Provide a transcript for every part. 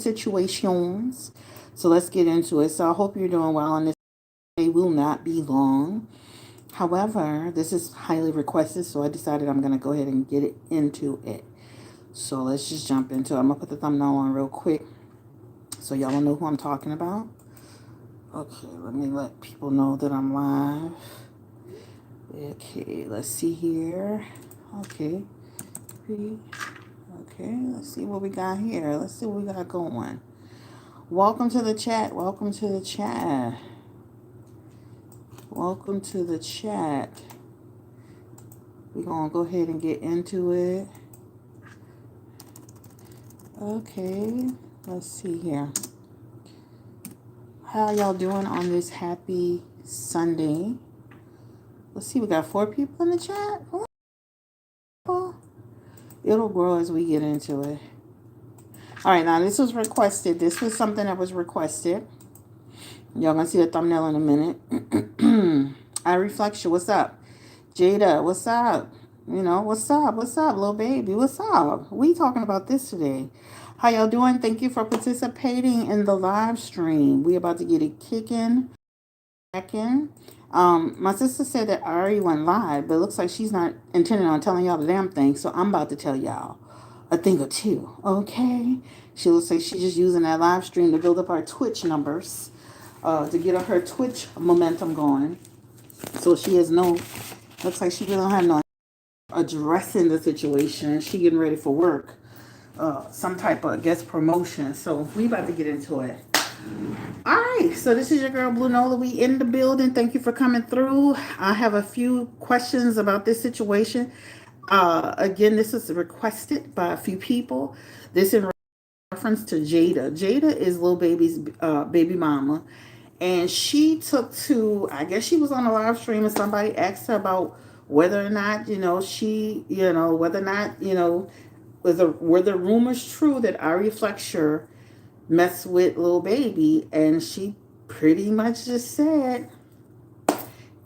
situations. So let's get into it. So I hope you're doing well, and this day will not be long. However, this is highly requested, so I decided I'm going to go ahead and get it into it. So let's just jump into it. I'm going to put the thumbnail on real quick so y'all will know who I'm talking about. Okay, let me let people know that I'm live. Okay, let's see here. Okay. Okay, let's see what we got here. Let's see what we got going. Welcome to the chat. Welcome to the chat. Welcome to the chat. We're going to go ahead and get into it. Okay, let's see here. How y'all doing on this happy Sunday? Let's see, we got 4 people in the chat. Oh, it'll grow as we get into it. All right, now this was requested. This was something that was requested. Y'all gonna see the thumbnail in a minute. I Fletcher, what's up? Jayda, what's up? You know, what's up? What's up, little baby? What's up? We talking about this today. How y'all doing? Thank you for participating in the live stream. We about to get it kicking. My sister said that Ari went live, but it looks like she's not intending on telling y'all the damn thing. So I'm about to tell y'all a thing or two. Okay? She looks like she's just using that live stream to build up our Twitch numbers, to get her Twitch momentum going. So she has no. Looks like she really don't have no addressing the situation. She getting ready for work. Some type of guest promotion. So we about to get into it. All right, so this is your girl Blue Nola. We in the building. Thank you for coming through. I have a few questions about this situation. Again, this is requested by a few people. This in reference to Jayda. Jayda is Lil Baby's baby mama, and she took to. I guess she was on a live stream and somebody asked her about whether or not whether or not were the rumors true that Ari Fletcher mess with Lil Baby, and she pretty much just said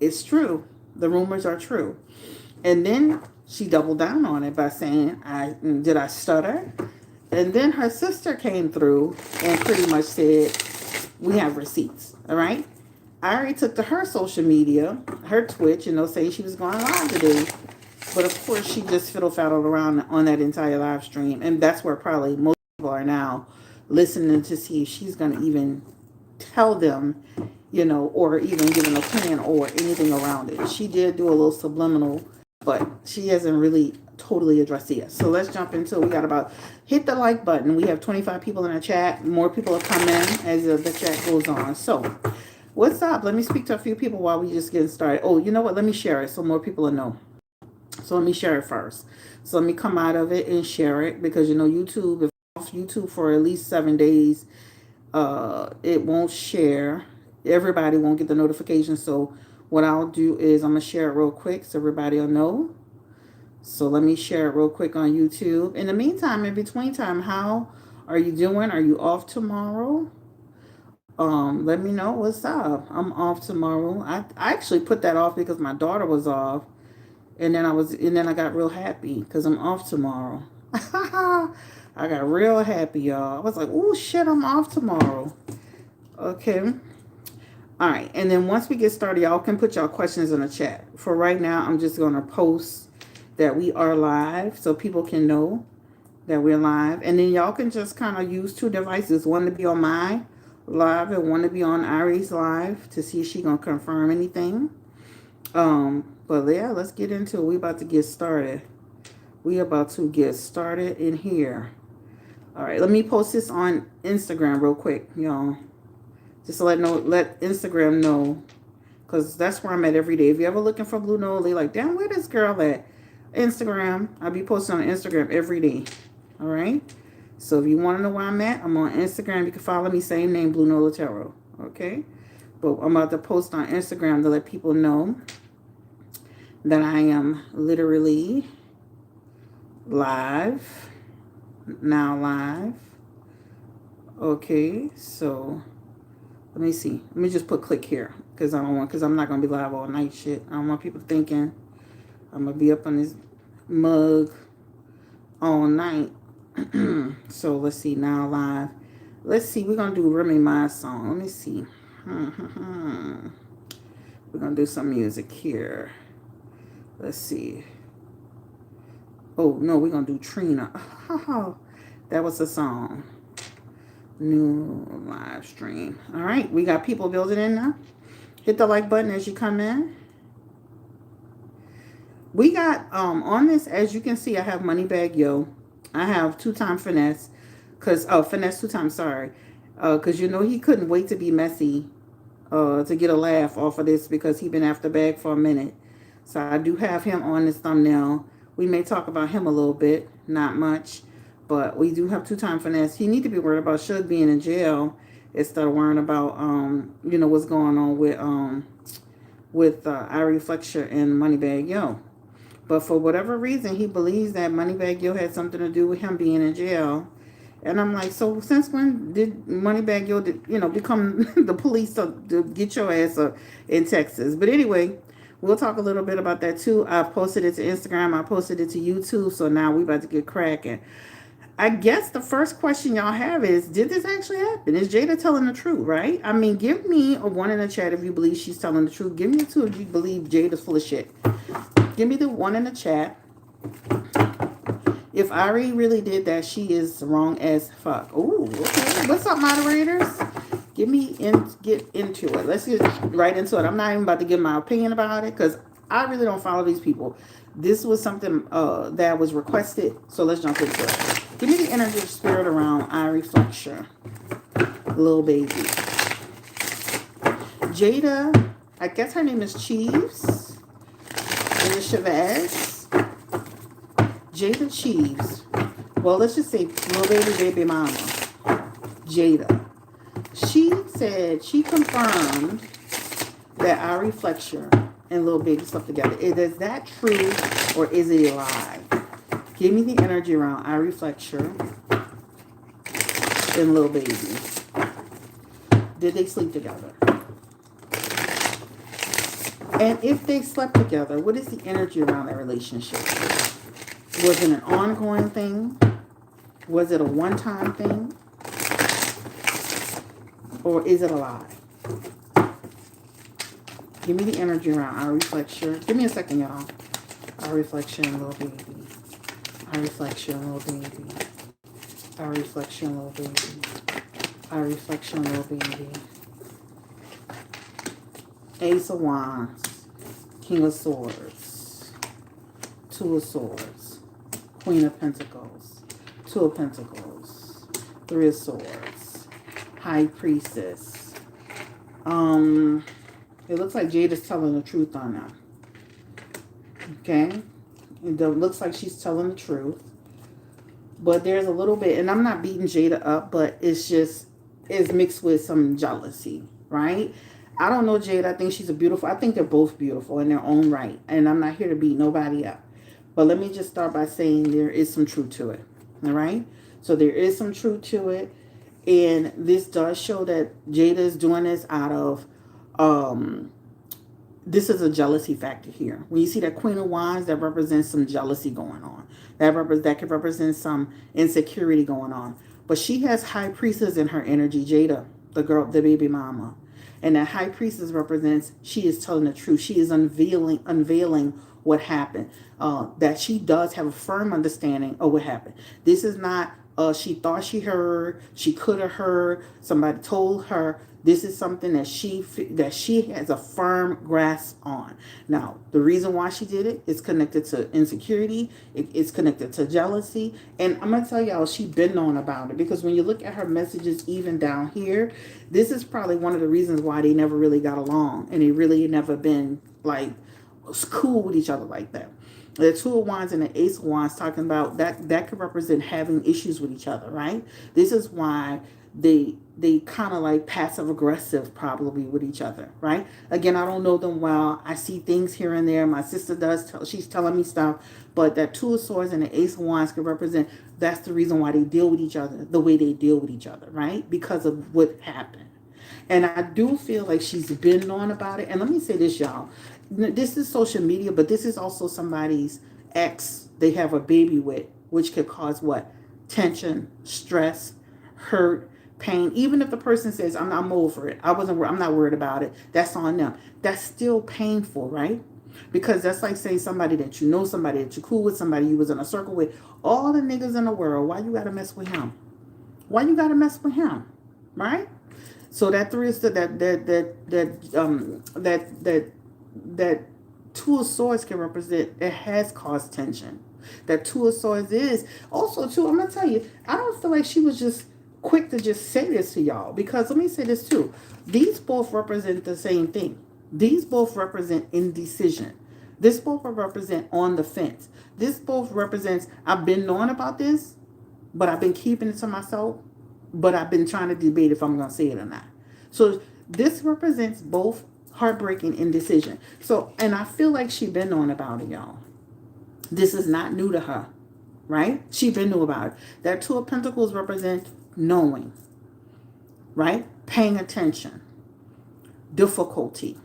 it's true. The rumors are true. And then she doubled down on it by saying, I stutter? And then her sister came through and pretty much said, we have receipts. All right. I already took to her social media, her Twitch, saying she was going live today. But of course, she just fiddle-faddled around on that entire live stream. And that's where probably most people are now listening to see if she's going to even tell them, or even give an opinion or anything around it. She did do a little subliminal, but she hasn't really totally addressed it yet. So let's jump into it. We got about, hit the like button. We have 25 people in the chat. More people are coming as the chat goes on. So what's up? Let me speak to a few people while we just getting started. Oh, you know what? Let me share it so more people will know. So let me share it first. So let me come out of it and share it because YouTube, if off YouTube for at least 7 days, it won't share. Everybody won't get the notification. So what I'll do is I'm gonna share it real quick so everybody will know. So let me share it real quick on YouTube. In the meantime, in between time, how are you doing? Are you off tomorrow? Let me know what's up. I'm off tomorrow. I actually put that off because my daughter was off. And then I got real happy because I'm off tomorrow. I got real happy, y'all. I was like, oh shit, I'm off tomorrow. Okay. All right. And then once we get started, y'all can put y'all questions in the chat. For right now, I'm just going to post that we are live so people can know that we're live. And then y'all can just kind of use 2 devices. One to be on my live and one to be on Ari's live to see if she going to confirm anything. But yeah, let's get into it. We about to get started. We about to get started in here. All right, let me post this on Instagram real quick, y'all. Just to let Instagram know, because that's where I'm at every day. If you're ever looking for Blue Nola, like, damn, where this girl at? Instagram. I'll be posting on Instagram every day. All right. So if you want to know where I'm at, I'm on Instagram. You can follow me, same name, Blue Nola Tarot. Okay. But I'm about to post on Instagram to let people know that I am literally live. Now live. Okay, so let me see. Let me just put click here because I'm not gonna be live all night shit. I don't want people thinking I'm gonna be up on this mug all night. So let's see, now live. Let's see. We're going to do Remy Ma song. Let me see. We're going to do some music here. Let's see. Oh, no, we're going to do Trina. That was the song. New live stream. All right. We got people building in now. Hit the like button as you come in. We got, on this, as you can see, I have Moneybag Yo. I have 2-time finesse. Finesse 2 times, sorry. Because you know he couldn't wait to be messy to get a laugh off of this because he been after bag for a minute. So I do have him on this thumbnail. We may talk about him a little bit, not much, but we do have 2-time finesse. He need to be worried about Suge being in jail instead of worrying about what's going on with Irie Fletcher and Moneybag Yo. But for whatever reason, he believes that Moneybag Yo had something to do with him being in jail. And I'm like, so since when did Moneybag Yo, become the police to get your ass up in Texas? But anyway, we'll talk a little bit about that too. I posted it to Instagram. I posted it to YouTube. So now we about to get cracking. I guess the first question y'all have is, did this actually happen? Is Jayda telling the truth, right? I mean, give me a 1 in the chat if you believe she's telling the truth. Give me a 2 if you believe Jayda's full of shit. Give me the 1 in the chat. If Irie really did that, she is wrong as fuck. Ooh, okay. What's up, moderators? Get into it. Let's get right into it. I'm not even about to give my opinion about it because I really don't follow these people. This was something that was requested, so let's jump into it. Give me the energy of spirit around Irie Fletcher, little baby. Jayda, I guess her name is Cheaves. And Cheaves. Jayda Cheaves. Well, let's just say little baby mama. Jayda. She said, she confirmed that Irie Fletcher and little baby slept together. Is that true or is it a lie? Give me the energy around Irie Fletcher and little baby. Did they sleep together? And if they slept together, what is the energy around that relationship? Was it an ongoing thing? Was it a one-time thing? Or is it a lie? Give me the energy around Irie Fletcher. Give me a second, y'all. Irie Fletcher and little baby. Irie Fletcher and little baby. Irie Fletcher and little baby. Irie Fletcher and little baby. Ace of Wands. King of Swords. 2 of Swords. Queen of Pentacles. 2 of Pentacles. 3 of Swords. High Priestess. It looks like Jayda's telling the truth on that. Okay? It looks like she's telling the truth. But there's a little bit, and I'm not beating Jayda up, but it's mixed with some jealousy, right? I don't know Jayda. I think she's I think they're both beautiful in their own right. And I'm not here to beat nobody up. But let me just start by saying there is some truth to it. All right? So there is some truth to it. And this does show that Jayda is doing this out of, this is a jealousy factor here. When you see that Queen of Wands, that represents some jealousy going on. That could represent some insecurity going on. But she has High Priestess in her energy, Jayda, the baby mama. And that High Priestess represents she is telling the truth. She is unveiling what happened. That she does have a firm understanding of what happened. This is not she thought she heard, she could have heard, somebody told her. This is something that she has a firm grasp on. Now, the reason why she did it is connected to insecurity. It's connected to jealousy. And I'm going to tell y'all, she been knowing about it. Because when you look at her messages even down here, this is probably one of the reasons why they never really got along. And they really never been, like, cool with each other like that. The 2 of Wands and the Ace of Wands talking about that could represent having issues with each other, right? This is why they kind of like passive aggressive probably with each other, right? Again, I don't know them well. I see things here and there. My sister does. She's telling me stuff. But that 2 of Swords and the Ace of Wands could represent that's the reason why they deal with each other the way they deal with each other, right? Because of what happened. And I do feel like she's been on about it. And let me say this, y'all. This is social media, but this is also somebody's ex they have a baby with, which could cause what? Tension, stress, hurt, pain. Even if the person says, I'm over it. I'm not worried about it. That's on them. That's still painful, right? Because that's like saying somebody that you know, somebody that you're cool with, somebody you was in a circle with, all the niggas in the world, why you gotta mess with him? Why you gotta mess with him? Right? So that three is that two of swords can represent, it has caused tension. That two of swords is also too, I'm gonna tell you, I don't feel like she was just quick to just say this to y'all, because let me say this too. These both represent the same thing. These both represent indecision. This both represent on the fence. This both represents, I've been knowing about this, but I've been keeping it to myself, but I've been trying to debate if I'm going to say it or not. So this represents both heartbreaking indecision. So, and I feel like she been knowing about it, y'all. This is not new to her, right? She been knew about it. That Two of Pentacles represent knowing, right? Paying attention, difficulty,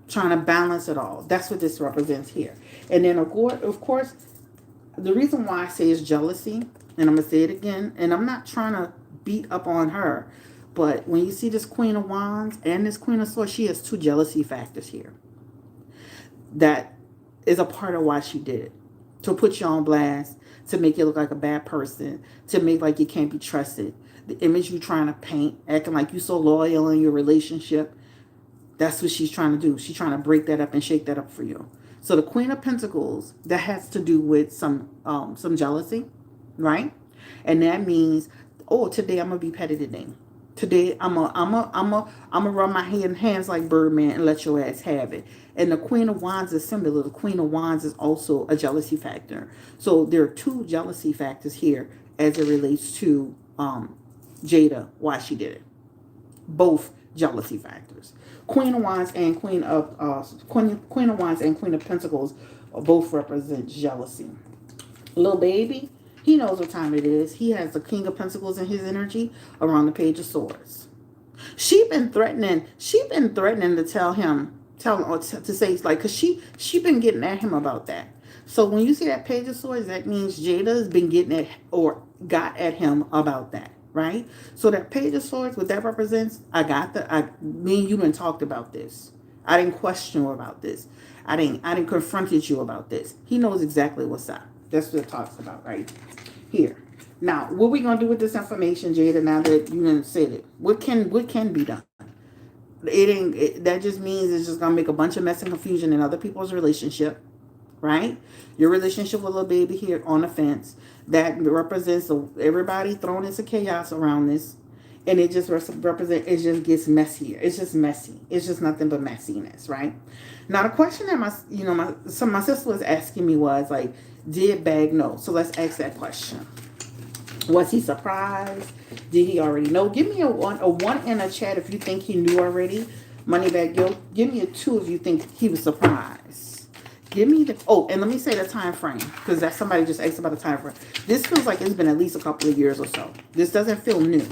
trying to balance it all. That's what this represents here. And then, of course, the reason why I say is jealousy, and I'm going to say it again, and I'm not trying to beat up on her, but when you see this Queen of Wands and this Queen of Swords, she has two jealousy factors here. That is a part of why she did it. To put you on blast, to make you look like a bad person, to make like you can't be trusted. The image you're trying to paint, acting like you're so loyal in your relationship, that's what she's trying to do. She's trying to break that up and shake that up for you. So the Queen of Pentacles, that has to do with some jealousy, right? And that means, oh, today I'm gonna be petty today. Today I'm gonna run my hands like Birdman and let your ass have it. And the Queen of Wands is similar. The Queen of Wands is also a jealousy factor. So there are two jealousy factors here as it relates to Jayda, why she did it. Both jealousy factors. Queen of Wands and Queen of Wands and Queen of Pentacles both represent jealousy. Little baby, he knows what time it is. He has the King of Pentacles in his energy around the Page of Swords. She been threatening to tell him, to say, like, because she been getting at him about that. So when you see that Page of Swords, that means Jayda has been getting at, or got at him about that, right? So that Page of Swords, what that represents, me and you been talked about this. I didn't question you about this. I didn't confronted you about this. He knows exactly what's up. That's what it talks about right here. Now, what we gonna do with this information, Jayda? Now that you done said it, what can be done? That just means it's just gonna make a bunch of mess and confusion in other people's relationship, right? Your relationship with little baby here on the fence, that represents everybody thrown into chaos around this, and it just represents, it just gets messier. It's just messy. It's just nothing but messiness, right? Now the question that my sister was asking me was like, did Bag know? So let's ask that question. Was he surprised? Did he already know? Give me a one in a chat if you think he knew already. Moneybag Guilt. Give me a 2 if you think he was surprised. Give me and let me say the time frame, because that somebody just asked about the time frame. This feels like it's been at least a couple of years or so. This doesn't feel new.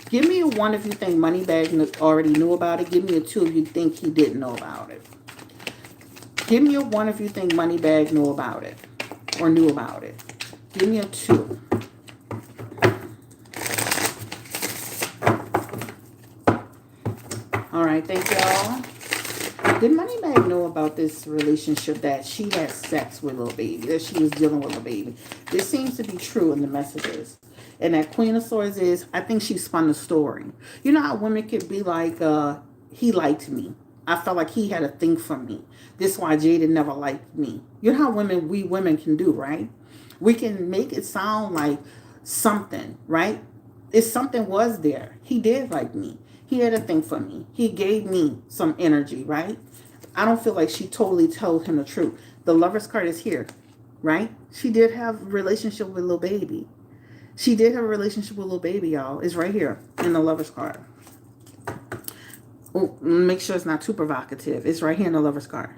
Give me a 1 if you think Moneybag already knew about it. Give me a 2 if you think he didn't know about it. Give me a 1 if you think Moneybag knew about it or knew about it. Give me a 2. All right, thank y'all. Did Moneybag know about this relationship that she had sex with little baby, that she was dealing with a baby? This seems to be true in the messages. And that Queen of Swords is, I think she spun the story. You know how women could be like, he liked me. I felt like he had a thing for me. This is why Jayda never liked me. You know how we women can do, right? We can make it sound like something, right? If something was there, he did like me. He had a thing for me. He gave me some energy, right? I don't feel like she totally told him the truth. The Lover's card is here, right? She did have a relationship with little baby. She did have a relationship with little baby, y'all. It's right here in the Lover's card. Oh, make sure it's not too provocative. It's right here in the Lover's card.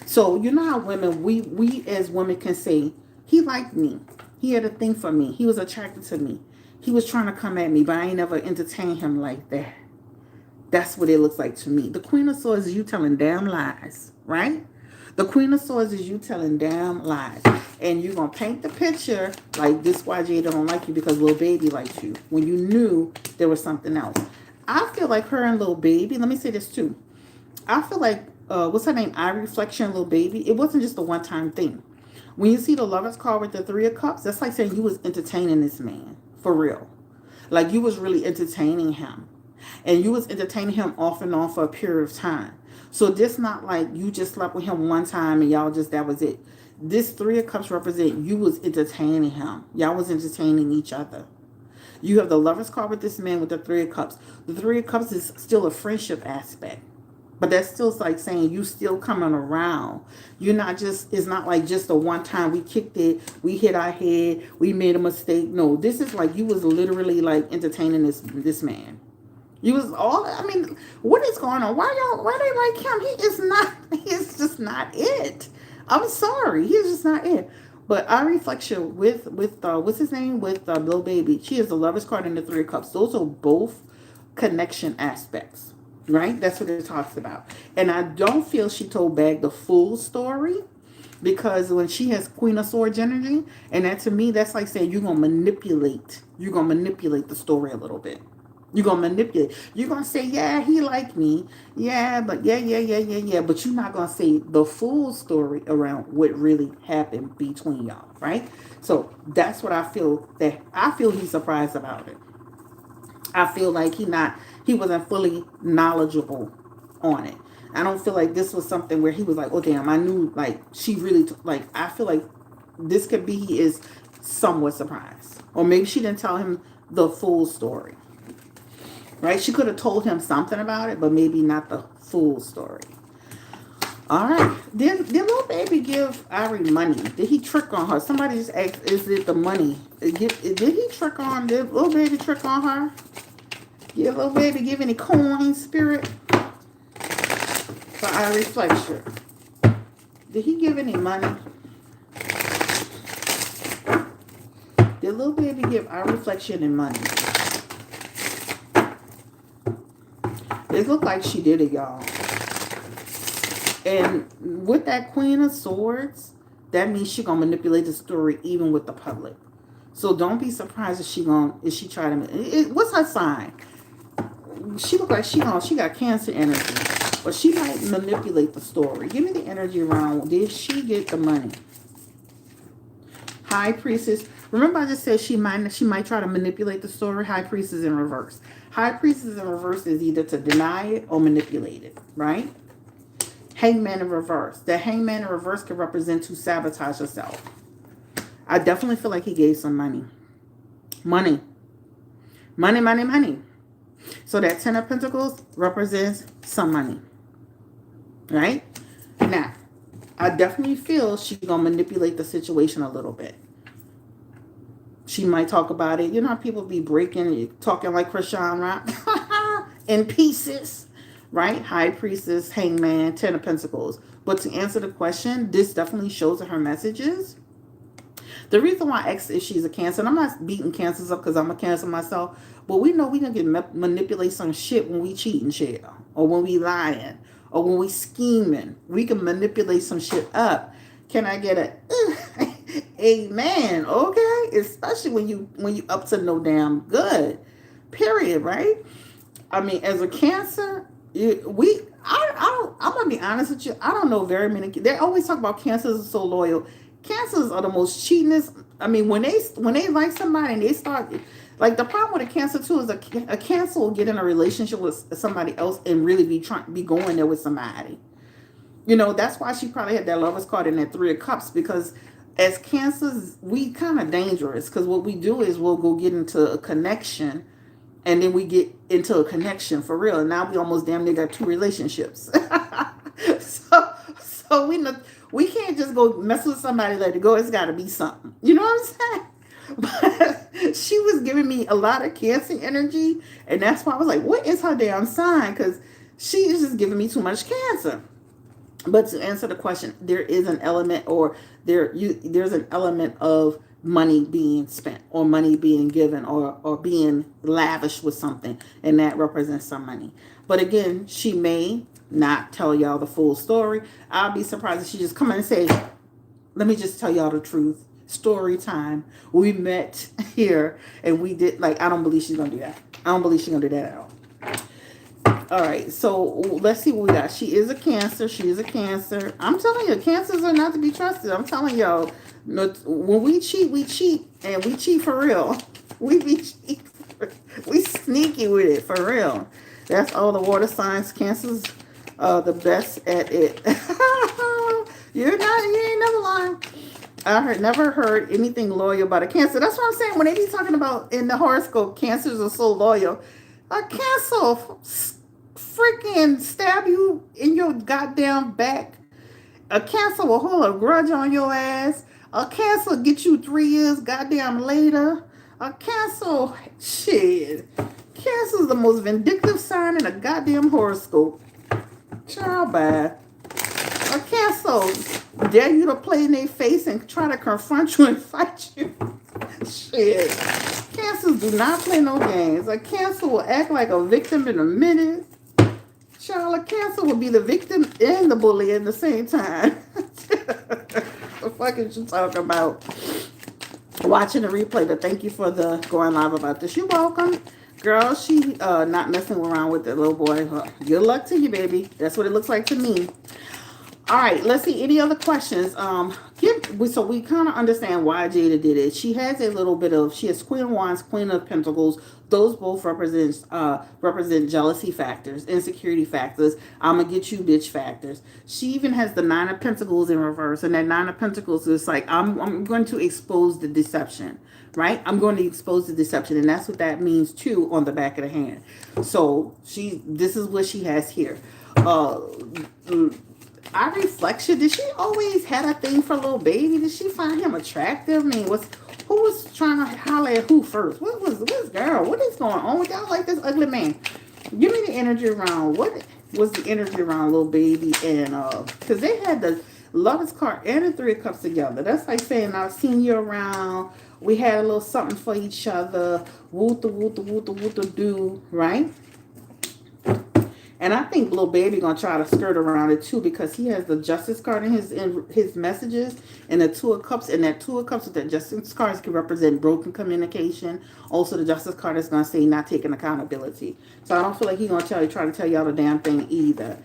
So you know how women, we as women can say, he liked me. He had a thing for me. He was attracted to me. He was trying to come at me, but I ain't never entertained him like that. That's what it looks like to me. The Queen of Swords is you telling damn lies, right? The Queen of Swords is you telling damn lies. And you're going to paint the picture like this why Jayda don't like you because little baby likes you. When you knew there was something else. I feel like her and little baby, let me say this too. I feel like, what's her name? Eye Reflection, little baby. It wasn't just a one-time thing. When you see the Lovers card with the Three of Cups, that's like saying you was entertaining this man. For real. Like you was really entertaining him. And you was entertaining him off and on for a period of time. So this not like you just slept with him one time and y'all just, that was it. This Three of Cups represent you was entertaining him. Y'all was entertaining each other. You have the Lovers card with this man with the Three of Cups. The Three of Cups is still a friendship aspect. But that's still like saying you still coming around. You're not just, it's not like just a one time we kicked it, we hit our head, we made a mistake. No, this is like you was literally like entertaining this man. You was all, I mean, what is going on? Why they like him? He is just not it. I'm sorry. He's just not it. But our reflection with what's his name? With Lil Baby. She is the Lovers card and the Three of Cups. Those are both connection aspects. Right? That's what it talks about. And I don't feel she told Bag the full story. Because when she has Queen of Swords energy, and that to me, that's like saying you're gonna manipulate. You're gonna manipulate the story a little bit. You're going to manipulate. You're going to say, yeah, he liked me. Yeah, but yeah. But you're not going to say the full story around what really happened between y'all, right? So that's what I feel he's surprised about it. I feel like he wasn't fully knowledgeable on it. I don't feel like this was something where he was like, oh, damn, I knew, like, she really, I feel like this could be he is somewhat surprised. Or maybe she didn't tell him the full story. Right? She could have told him something about it, but maybe not the full story. All right. Did little baby give Ari money? Did he trick on her? Somebody just asked, is it the money? Did little baby trick on her? Did little baby give any coin spirit for Ari Fletcher? Did he give any money? Did little baby give Ari Fletcher any money? It looked like she did it, y'all. And with that Queen of Swords, that means she gonna manipulate the story even with the public. So don't be surprised if she try to. What's her sign? She look like she got Cancer energy, but she might manipulate the story. Give me the energy around. Did she get the money? High Priestess. Remember I just said she might try to manipulate the story. High Priestess in reverse. High Priestess in reverse is either to deny it or manipulate it, right? Hangman in reverse. The Hangman in reverse can represent to sabotage herself. I definitely feel like he gave some money. Money. So that Ten of Pentacles represents some money. Right? Now, I definitely feel she's going to manipulate the situation a little bit. She might talk about it. You know how people be talking like Krishan, right? In pieces. Right? High Priestess, Hangman, Ten of Pentacles. But to answer the question, this definitely shows her messages. The reason why I asked if she's a Cancer, and I'm not beating Cancers up because I'm a Cancer myself, but we know we can manipulate some shit when we cheating shit, or when we lying, or when we scheming. We can manipulate some shit up. Can I get a amen? Okay, especially when you up to no damn good. Period. Right? I mean, as a Cancer, I'm gonna be honest with you. I don't know very many. They always talk about Cancers are so loyal. Cancers are the most cheatingest. I mean, when they like somebody and they start, like, the problem with a Cancer too is a Cancer will get in a relationship with somebody else and really be going there with somebody. You know, that's why she probably had that Lovers card in that Three of Cups, because as Cancers, we kind of dangerous, because what we do is we'll go get into a connection, and then we get into a connection for real, and now we almost damn near got two relationships. so we can't just go mess with somebody, let it go. It's got to be something. You know what I'm saying? But she was giving me a lot of Cancer energy, and that's why I was like, what is her damn sign? Because she is just giving me too much Cancer. But to answer the question, there is an element, or there's an element of money being spent or money being given or being lavish with something, and that represents some money. But again, she may not tell y'all the full story. I'll be surprised if she just come in and say, let me just tell y'all the truth. Story time. We met here and we did, like, I don't believe she's gonna do that. I don't believe she's gonna do that at all. All right, so let's see what we got. She is a Cancer. She is a Cancer. I'm telling you, Cancers are not to be trusted. I'm telling y'all, when we cheat, and we cheat for real. We be cheat. We sneaky with it for real. That's all the water signs. Cancers are the best at it. You're not. You ain't never lying. Never heard anything loyal about a Cancer. That's what I'm saying. When they be talking about in the horoscope, Cancers are so loyal. A Cancer freaking stab you in your goddamn back. A Cancer will hold a grudge on your ass. A Cancer get you 3 years goddamn later. A Cancer, shit. Cancer is the most vindictive sign in a goddamn horoscope. Child, bye. A Cancer dare you to play in their face and try to confront you and fight you. Shit. Cancers do not play no games. A Cancer will act like a victim in a minute. Child, a Cancer will be the victim and the bully at the same time. The fuck is you talking about? Watching the replay, but thank you for the going live about this. You're welcome. Girl, she not messing around with the little boy. Good luck to you, baby. That's what it looks like to me. All right, let's see. Any other questions? So we kind of understand why Jayda did it. She has a little bit of, she has Queen of Wands, Queen of Pentacles. Those both represent jealousy factors, insecurity factors, I'm gonna get you bitch factors. She even has the Nine of Pentacles in reverse, and that Nine of Pentacles is like, I'm going to expose the deception, right? I'm going to expose the deception, and that's what that means too on the back of the hand. So this is what she has here. Our reflection, did she always had a thing for little baby? Did she find him attractive? I mean, who was trying to holler at who first? What's girl? What is going on with y'all like this ugly man? Give me the energy around. What was the energy around little baby? And because they had the Lovers card and the Three of Cups together. That's like saying I've seen you around. We had a little something for each other. Woota do, right? And I think little baby gonna try to skirt around it too, because he has the Justice card in his messages, and the Two of Cups, and that Two of Cups with that Justice cards can represent broken communication. Also, the Justice card is gonna say not taking accountability. So I don't feel like he's gonna try to tell y'all the damn thing either.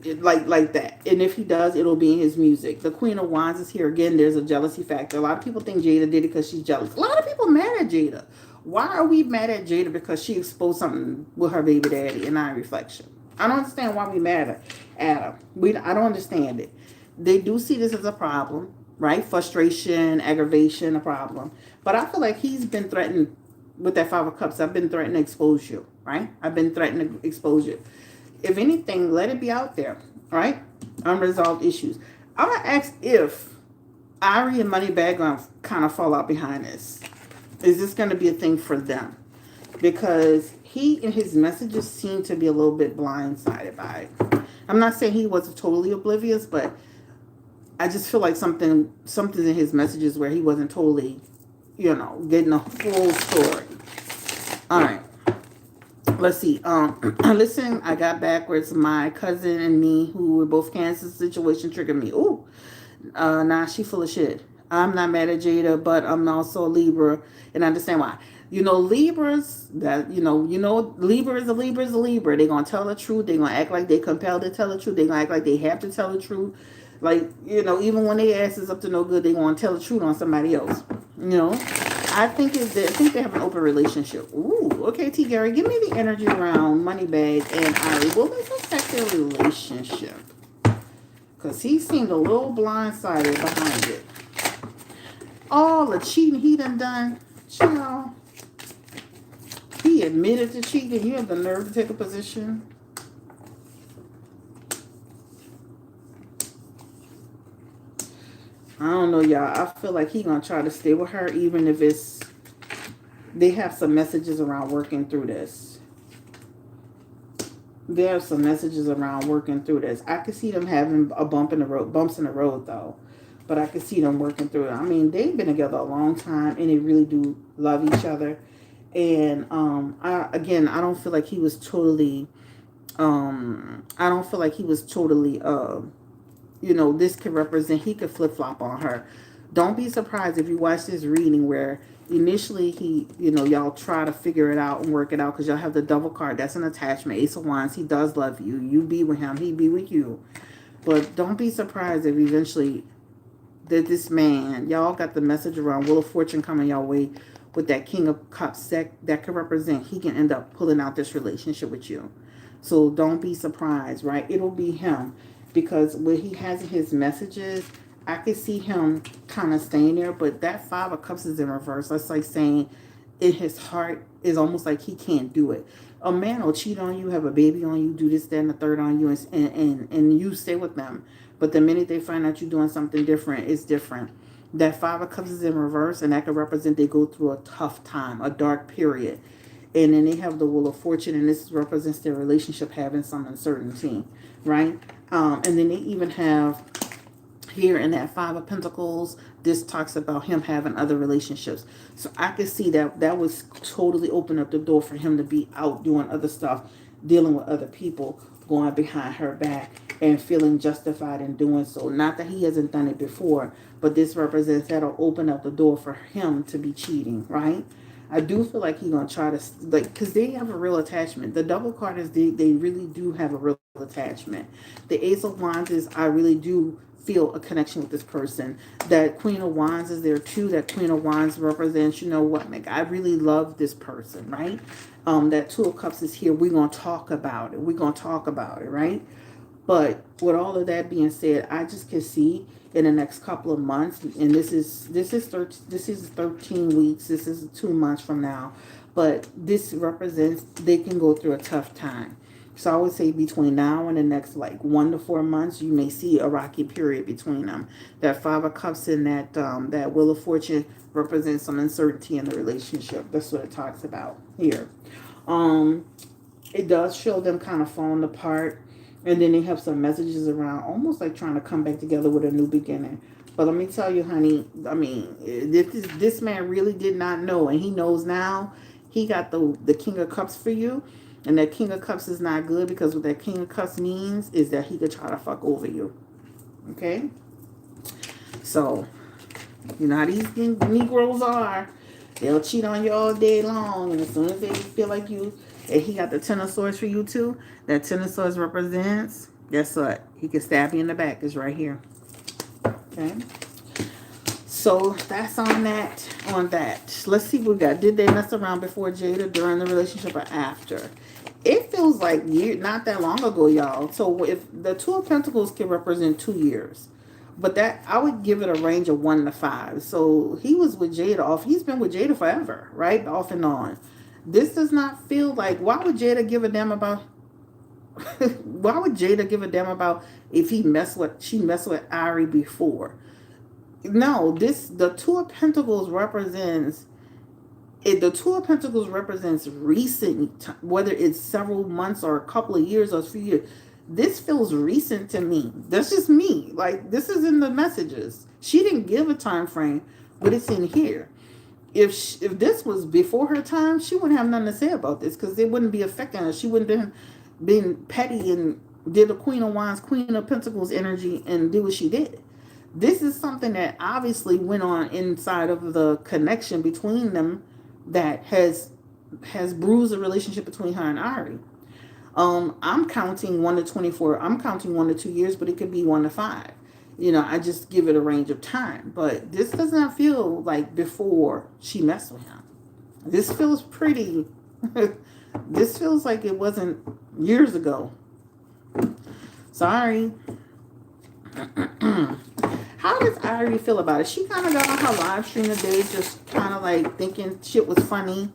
Like that. And if he does, it'll be in his music. The Queen of Wands is here again. There's a jealousy factor. A lot of people think Jayda did it because she's jealous. A lot of people mad at Jayda. Why are we mad at Jayda? Because she exposed something with her baby daddy in our reflection. I don't understand why we mad at her. I don't understand it. They do see this as a problem, right? Frustration, aggravation, a problem. But I feel like he's been threatened with that Five of Cups. I've been threatened to expose you, right? I've been threatened to expose you. If anything, let it be out there, right? Unresolved issues. I'm going to ask if Ari and Moneybag going to kind of fall out behind this. Is this going to be a thing for them? Because he and his messages seem to be a little bit blindsided by it. I'm not saying he was totally oblivious, but I just feel like something's in his messages where he wasn't totally, getting a full story. All right. Let's see. Listen, I got backwards. My cousin and me, who were both Cancer, situation triggered me. Ooh. Nah, she full of shit. I'm not mad at Jayda, but I'm also a Libra, and I understand why. Libras, Libra is a Libra. They're going to tell the truth. They're going to act like they're compelled to tell the truth. They're going to act like they have to tell the truth. Like, even when their ass is up to no good, they're going to tell the truth on somebody else. I think they have an open relationship. Ooh, okay, T. Gary, give me the energy around Moneybag and Ari. Will this affect their relationship? Because he seemed a little blindsided behind it. All the cheating he done, child. He admitted to cheating. You have the nerve to take a position. I don't know, y'all. I feel like he gonna try to stay with her, even if they have some messages around working through this. There are some messages around working thugh this. I could see them having bumps in the road, though. but I can see them working through it. I mean, they've been together a long time, and they really do love each other. And I don't feel like he was totally. I don't feel like he was totally. This could represent, he could flip flop on her. Don't be surprised if you watch this reading where initially he, y'all try to figure it out and work it out because y'all have the double card. That's an attachment. Ace of Wands. He does love you. You be with him. He be with you. But don't be surprised if eventually that this man, y'all got the message around Wheel of Fortune coming your way with that King of Cups that could represent he can end up pulling out this relationship with you. So don't be surprised, right? It'll be him because when he has his messages, I can see him kind of staying there. But that Five of Cups is in reverse. That's like saying in his heart is almost like he can't do it. A man will cheat on you, have a baby on you, do this, that, and the third on you, and you stay with them. But the minute they find out you're doing something different, it's different. That Five of Cups is in reverse, and that could represent they go through a tough time, a dark period. And then they have the Wheel of Fortune, and this represents their relationship having some uncertainty, right? And then they even have here in that Five of Pentacles, this talks about him having other relationships. So I could see that was totally open up the door for him to be out doing other stuff, dealing with other people, going behind her back and feeling justified in doing so. Not that he hasn't done it before, but this represents that'll open up the door for him to be cheating, right? I do feel like he's going to try to, like, because they have a real attachment. The double card is they really do have a real attachment. The Ace of Wands is I really do feel a connection with this person. That Queen of Wands is there too. That Queen of Wands represents, you know what, like, I really love this person, right? That Two of Cups is here. We're going to talk about it. We're going to talk about it, right? But with all of that being said, I just can see in the next couple of months, and this is 13 weeks. This is 2 months from now, but this represents they can go through a tough time. So I would say between now and the next like 1 to 4 months, you may see a rocky period between them. That Five of Cups and that Wheel of Fortune represents some uncertainty in the relationship. That's what it talks about here. It does show them kind of falling apart. And then they have some messages around almost like trying to come back together with a new beginning. But let me tell you, honey, I mean, this man really did not know. And he knows now. He got the King of Cups for you. And that King of Cups is not good because what that King of Cups means is that he could try to fuck over you. Okay? So, you know how these Negroes are. They'll cheat on you all day long. And as soon as they feel like you... And he got the Ten of Swords for you too. That Ten of Swords represents, guess what? He can stab you in the back. It's right here. Okay. So that's on that. Let's see what we got. Did they mess around before Jayda, during the relationship, or after? It feels like not that long ago, y'all. So if the Two of Pentacles can represent 2 years. But that I would give it a range of 1 to 5. So he was with Jayda off. He's been with Jayda forever, right? Off and on. This does not feel like, why would Jayda give a damn about why would Jayda give a damn about if she messed with Ari before? No, the Two of Pentacles represents recent, whether it's several months or a couple of years or a few years. This feels recent to me. That's just me. Like, this is in the messages. She didn't give a time frame, but it's in here. If this was before her time, she wouldn't have nothing to say about this because it wouldn't be affecting her. She wouldn't have been petty and did the Queen of Wands, Queen of Pentacles energy and do what she did. This is something that obviously went on inside of the connection between them that has bruised the relationship between her and Ari. I'm counting 1 to 24. I'm counting 1 to 2 years, but it could be 1 to 5. You know, I just give it a range of time. But this does not feel like before she messed with him. This feels pretty... this feels like it wasn't years ago. Sorry. How does Ari feel about it? She kind of got on her live stream today just kind of like thinking shit was funny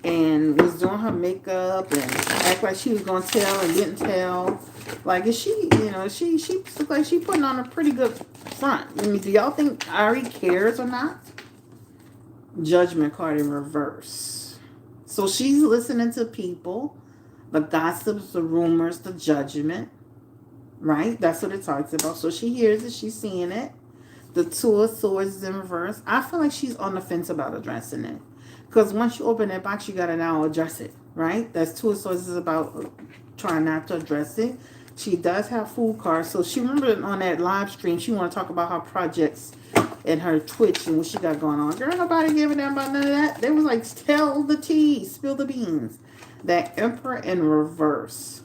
and was doing her makeup and act like she was going to tell and didn't tell. Like, is she, she looks like she putting on a pretty good front. I mean, do y'all think Ari cares or not? Judgment card in reverse. So she's listening to people, the gossips, the rumors, the judgment, right? That's what it talks about. So she hears it, she's seeing it. The Two of Swords is in reverse. I feel like she's on the fence about addressing it. Because once you open that box, you got to now address it, right? That's Two of Swords is about trying not to address it. She does have Fool cards. So she remembered on that live stream, she want to talk about her projects and her Twitch and what she got going on. Girl, nobody gave a damn about none of that. They was like, tell the tea, spill the beans. That Emperor in reverse.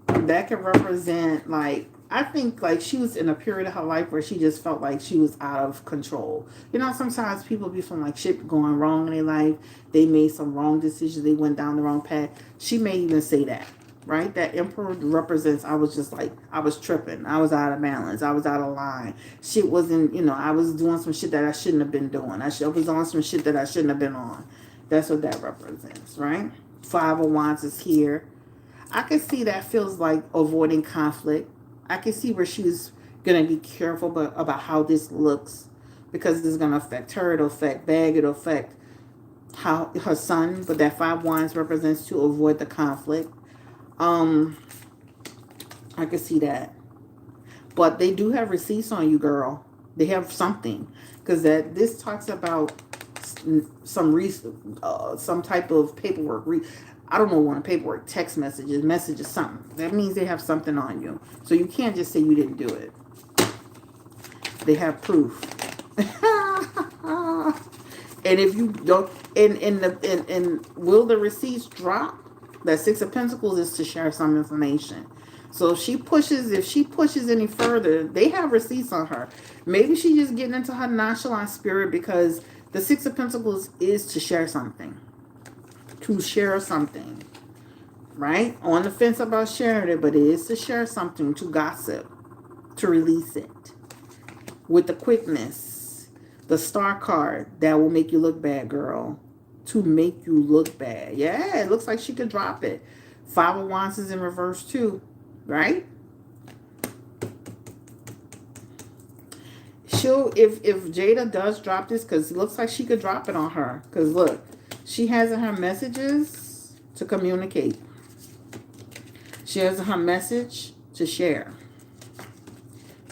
That can represent, like, I think, like, she was in a period of her life where she just felt like she was out of control. You know, sometimes people be feeling like shit going wrong in their life. They made some wrong decisions. They went down the wrong path. She may even say that, right? That Emperor represents, I was just like, I was tripping. I was out of balance. I was out of line. Shit wasn't, you know, I was doing some shit that I shouldn't have been doing. I was on some shit that I shouldn't have been on. That's what that represents, right? Five of Wands is here. I can see that feels like avoiding conflict. I can see where she's going to be careful about how this looks, because it's going to affect her. It'll affect Bag. It'll affect how her son. But that Five Wands represents to avoid the conflict. I can see that. But they do have receipts on you, girl. They have something. Because this talks about some type of paperwork. I don't know what paperwork, text messages, something. That means they have something on you. So you can't just say you didn't do it. They have proof. And if you don't, and will the receipts drop? That Six of Pentacles is to share some information. So if she pushes any further, they have receipts on her. Maybe she's just getting into her nonchalant spirit, because the Six of Pentacles is to share something. To share something. Right? On the fence about sharing it, but it is to share something, to gossip, to release it. With the quickness. The Star card, that will make you look bad, girl. To make you look bad. Yeah, it looks like she could drop it. Five of Wands is in reverse too. Right? If Jayda does drop this, because it looks like she could drop it on her. Because look, she has in her messages to communicate. She has in her message to share.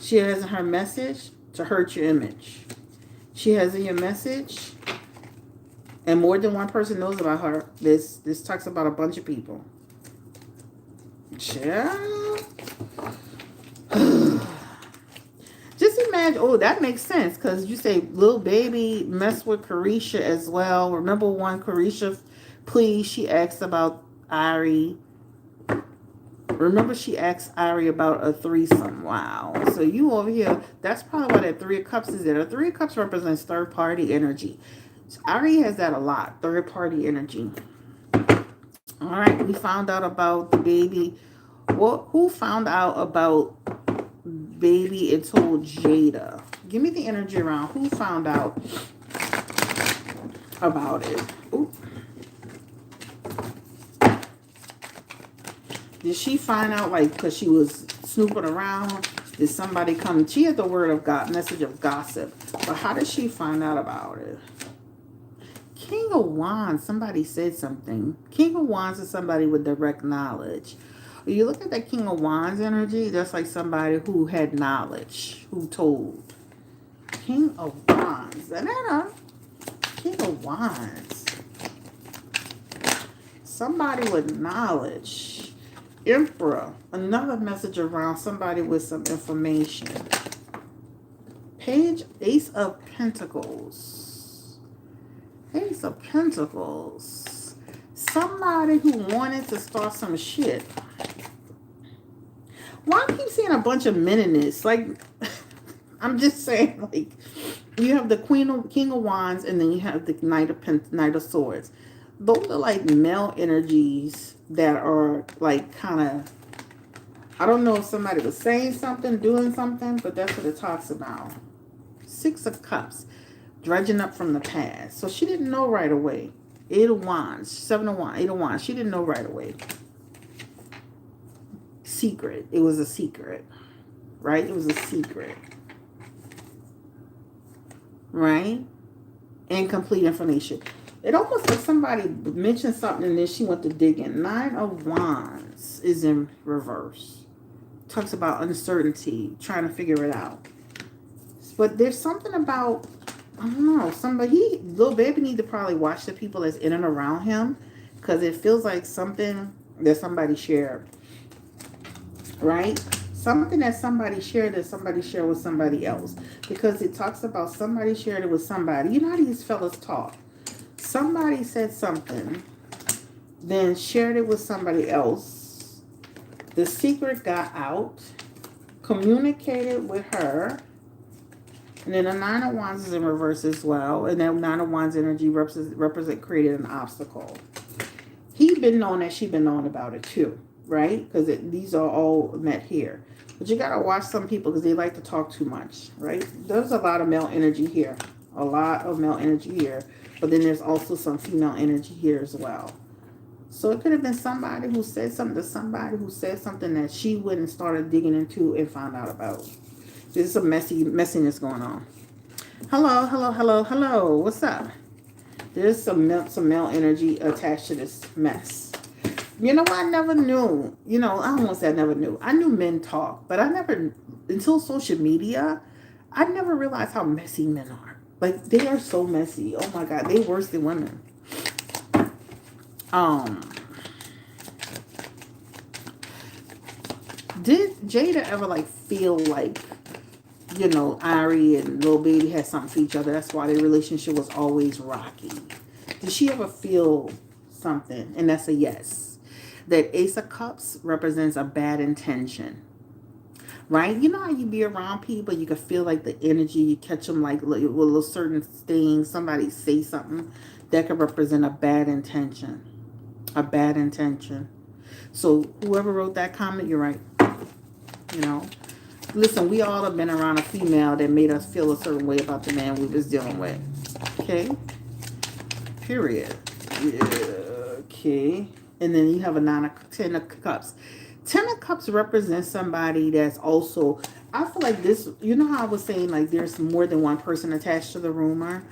She has in her message to hurt your image. She has in your message, and more than one person knows about her. This talks about a bunch of people. Child. Just imagine, oh, that makes sense, because you say little baby mess with Carisha as well. Remember one Carisha, please, she asked about Ari. Remember she asked Ari about a threesome. Wow. So you over here, that's probably why that Three of Cups is there. The Three of Cups represents third party energy. So Ari has that a lot, third party energy. All right, we found out about the baby. Well, who found out about baby and told Jayda? Give me the energy around. Who found out about it? Ooh. Did she find out, like, because she was snooping around? Did somebody come? She had the word of God, message of gossip. But how did she find out about it? King of Wands, somebody said something. King of Wands is somebody with direct knowledge. When you look at that King of Wands energy, that's like somebody who had knowledge, who told. King of Wands. King of Wands. Somebody with knowledge. Emperor. Another message around somebody with some information. Page, Ace of Pentacles. Ace of Pentacles. Somebody who wanted to start some shit. Why I keep seeing a bunch of men in this? Like, I'm just saying, like, you have the King of Wands, and then you have the Knight of Swords. Those are like male energies that are like kind of, I don't know if somebody was saying something, doing something, but that's what it talks about. Six of Cups, dredging up from the past. So she didn't know right away. Eight of Wands, Seven of Wands, Eight of Wands. She didn't know right away. Secret. It was a secret. Right? It was a secret. Right? Incomplete information. It almost like somebody mentioned something and then she went to dig in. Nine of Wands is in reverse. Talks about uncertainty, trying to figure it out. But there's something about, I don't know, little baby need to probably watch the people that's in and around him, because it feels like something that somebody shared, right? Something that somebody shared with somebody else, because it talks about somebody shared it with somebody. You know how these fellas talk. Somebody said something, then shared it with somebody else. The secret got out, communicated with her, and then the Nine of Wands is in reverse as well. And then Nine of Wands energy represent created an obstacle. He been known that she been known about it too, right? Because these are all met here. But you got to watch some people because they like to talk too much, right? There's a lot of male energy here. A lot of male energy here. But then there's also some female energy here as well. So it could have been somebody who said something to somebody who said something that she went and started digging into and found out about. There's some messiness going on. Hello, hello, hello, hello. What's up? There's some male energy attached to this mess. You know, I never knew. You know, I don't want to say I never knew. I knew men talk, but I never, until social media, I never realized how messy men are. Like, they are so messy. Oh my God, they worse than women. Did Jayda ever like feel like, you know, Ari and Lil Baby had something for each other? That's why their relationship was always rocky. Did she ever feel something? And that's a yes. That Ace of Cups represents a bad intention. Right? You know how you be around people, you can feel like the energy, you catch them like with little certain things, somebody say something that could represent a bad intention. A bad intention. So whoever wrote that comment, you're right. You know, listen, we all have been around a female that made us feel a certain way about the man we was dealing with. Okay? Period. Yeah, okay. And then you have a 10 of Cups. 10 of Cups represents somebody that's also, I feel like this, you know how I was saying like there's more than one person attached to the rumor?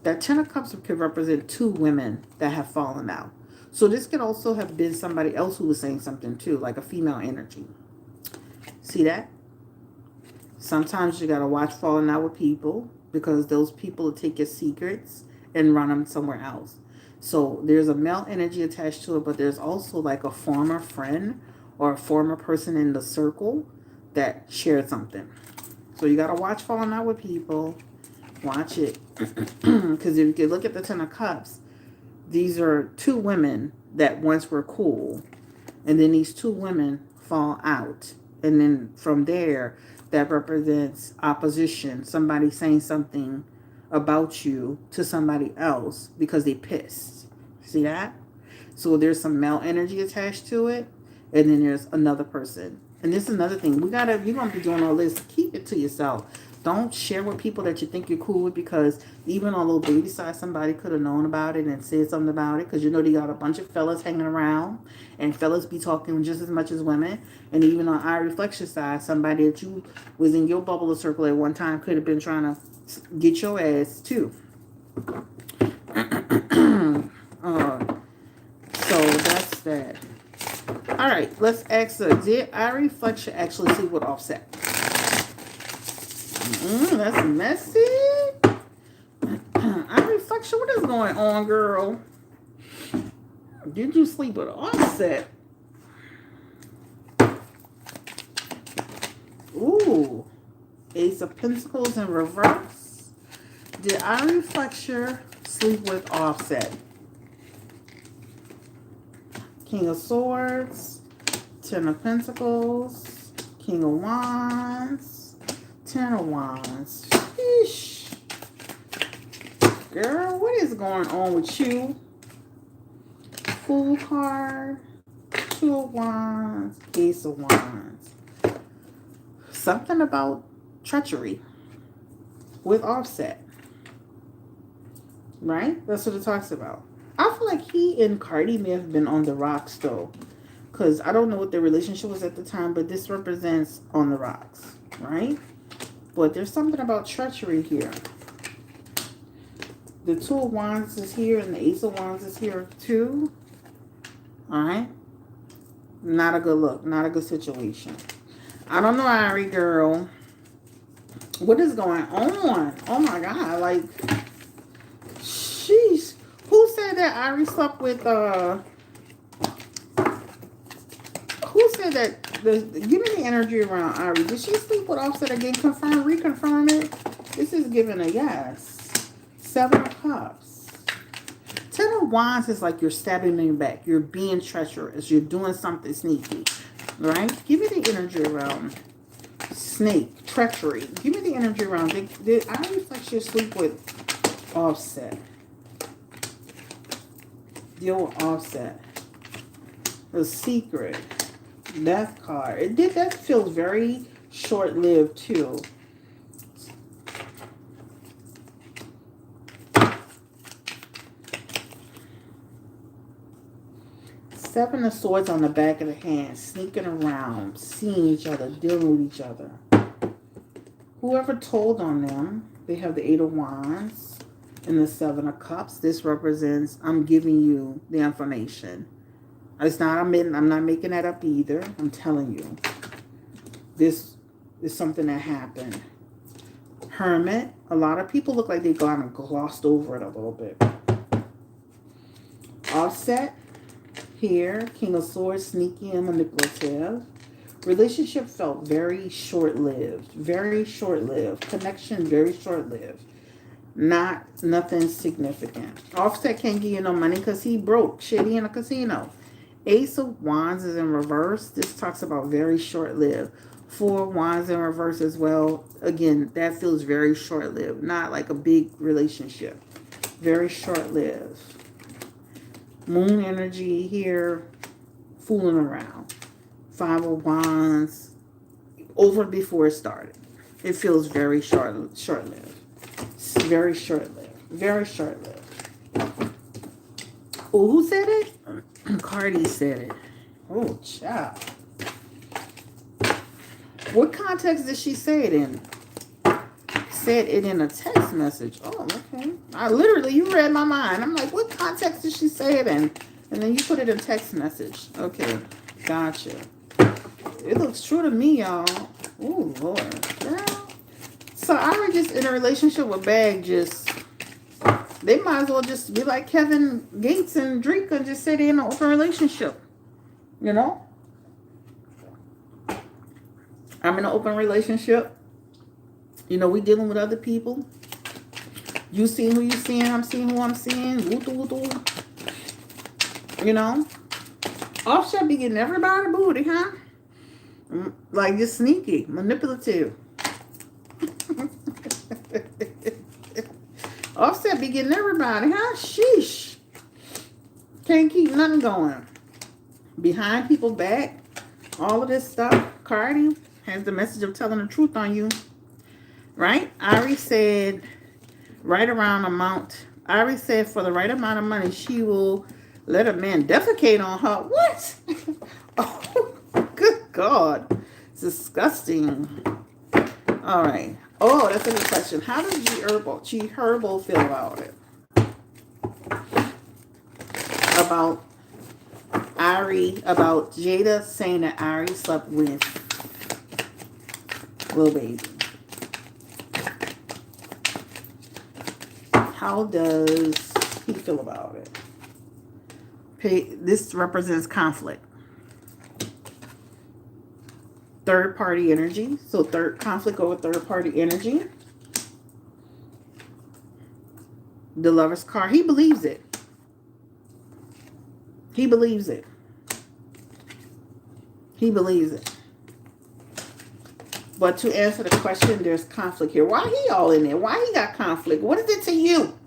That 10 of Cups could represent two women that have fallen out. So this could also have been somebody else who was saying something too, like a female energy. See that? Sometimes you got to watch falling out with people because those people will take your secrets and run them somewhere else. So there's a male energy attached to it, but there's also like a former friend or a former person in the circle that shared something. So you got to watch falling out with people. Watch it. Because if you look at the 10 of Cups, these are two women that once were cool. And then these two women fall out. And then from there, that represents opposition. Somebody saying something about you to somebody else because they pissed. See that? So there's some male energy attached to it. And then there's another person. And this is another thing. You're going to be doing all this. Keep it to yourself. Don't share with people that you think you're cool with, because even on Little Baby side, somebody could have known about it and said something about it, because you know they got a bunch of fellas hanging around, and fellas be talking just as much as women. And even on our Fletcher side, somebody that you was in your bubble of circle at one time could have been trying to get your ass too. So that's that. All right, let's ask her. Did Ari Fletcher actually sleep with Offset? That's messy. Ari Fletcher, what is going on, girl? Did you sleep with Offset? Ooh. Ace of Pentacles in reverse. Did Ari Fletcher sleep with Offset? King of Swords, 10 of Pentacles, King of Wands, 10 of Wands. Sheesh. Girl, what is going on with you? Fool card, 2 of Wands, Ace of Wands. Something about treachery with Offset. Right? That's what it talks about. I feel like he and Cardi may have been on the rocks, though. Because I don't know what their relationship was at the time, but this represents on the rocks, right? But there's something about treachery here. The 2 of Wands is here, and the Ace of Wands is here, too. All right? Not a good look. Not a good situation. I don't know, Ari, girl. What is going on? Oh my God. Like, sheesh. Who said that Ari slept with, who said that? Give me the energy around Ari. Did she sleep with Offset again? Confirm, reconfirm it. This is giving a yes. 7 of Cups. 10 of Wands is like you're stabbing me back. You're being treacherous. You're doing something sneaky. Right? Give me the energy around snake, treachery. Give me the energy around. I used like she'll sleep with Offset. Deal with Offset. The Secret. Death card. It did. That feels very short-lived too. Seven of Swords on the back of the hand, sneaking around, seeing each other, dealing with each other. Whoever told on them, they have the 8 of Wands and the 7 of Cups. This represents, I'm giving you the information. It's not, I'm not making that up either. I'm telling you. This is something that happened. Hermit. A lot of people look like they gone and glossed over it a little bit. Offset. Here. King of Swords. Sneaky and manipulative. Relationship felt very short-lived. Very short-lived. Connection very short-lived. Nothing significant. Offset can't give you no money because he broke. Shit, he in a casino. Ace of Wands is in reverse. This talks about very short-lived. 4 of Wands in reverse as well. Again, that feels very short-lived. Not like a big relationship. Very short-lived. Moon energy here. Fooling around. 5 of Wands. Over before it started. It feels very short-lived. Very short-lived. Very short-lived. Oh, who said it? Cardi said it. Oh, child. What context did she say it in? Said it in a text message. Oh, okay. You read my mind. I'm like, what context did she say it in? And then you put it in text message. Okay, gotcha. It looks true to me, y'all. Oh, Lord. Girl. So I was just in a relationship with Bag, they might as well just be like Kevin Gates and Drake and just say they're in an open relationship. You know? I'm in an open relationship. You know, we dealing with other people. You seeing who you seeing, I'm seeing who I'm seeing. You know? Offset be getting everybody booty, huh? Like just sneaky, manipulative. Offset be getting everybody, huh? Sheesh. Can't keep nothing going. Behind people back. All of this stuff. Cardi has the message of telling the truth on you. Right? Ari said right around amount. Ari said for the right amount of money, she will let a man defecate on her. What? Oh, good God. It's disgusting. All right. Oh, that's a good question. How does G Herbal feel about it? About Jayda saying that Ari slept with Lil Baby. How does he feel about it? This represents conflict. Third party energy. So conflict over third party energy. The Lover's card. He believes it. He believes it. He believes it. But to answer the question, there's conflict here. Why he all in there? Why he got conflict? What is it to you?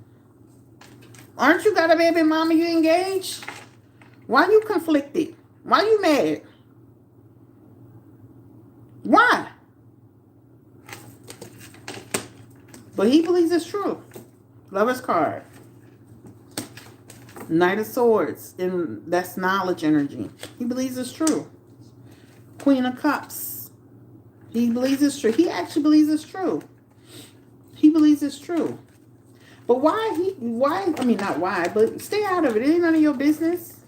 Aren't you got a baby mama you engaged? Why you conflicted? Why you mad? Why? But he believes it's true. Lover's card. Knight of Swords. And that's knowledge energy. He believes it's true. Queen of Cups. He believes it's true. He actually believes it's true. He believes it's true. But but stay out of it. It ain't none of your business.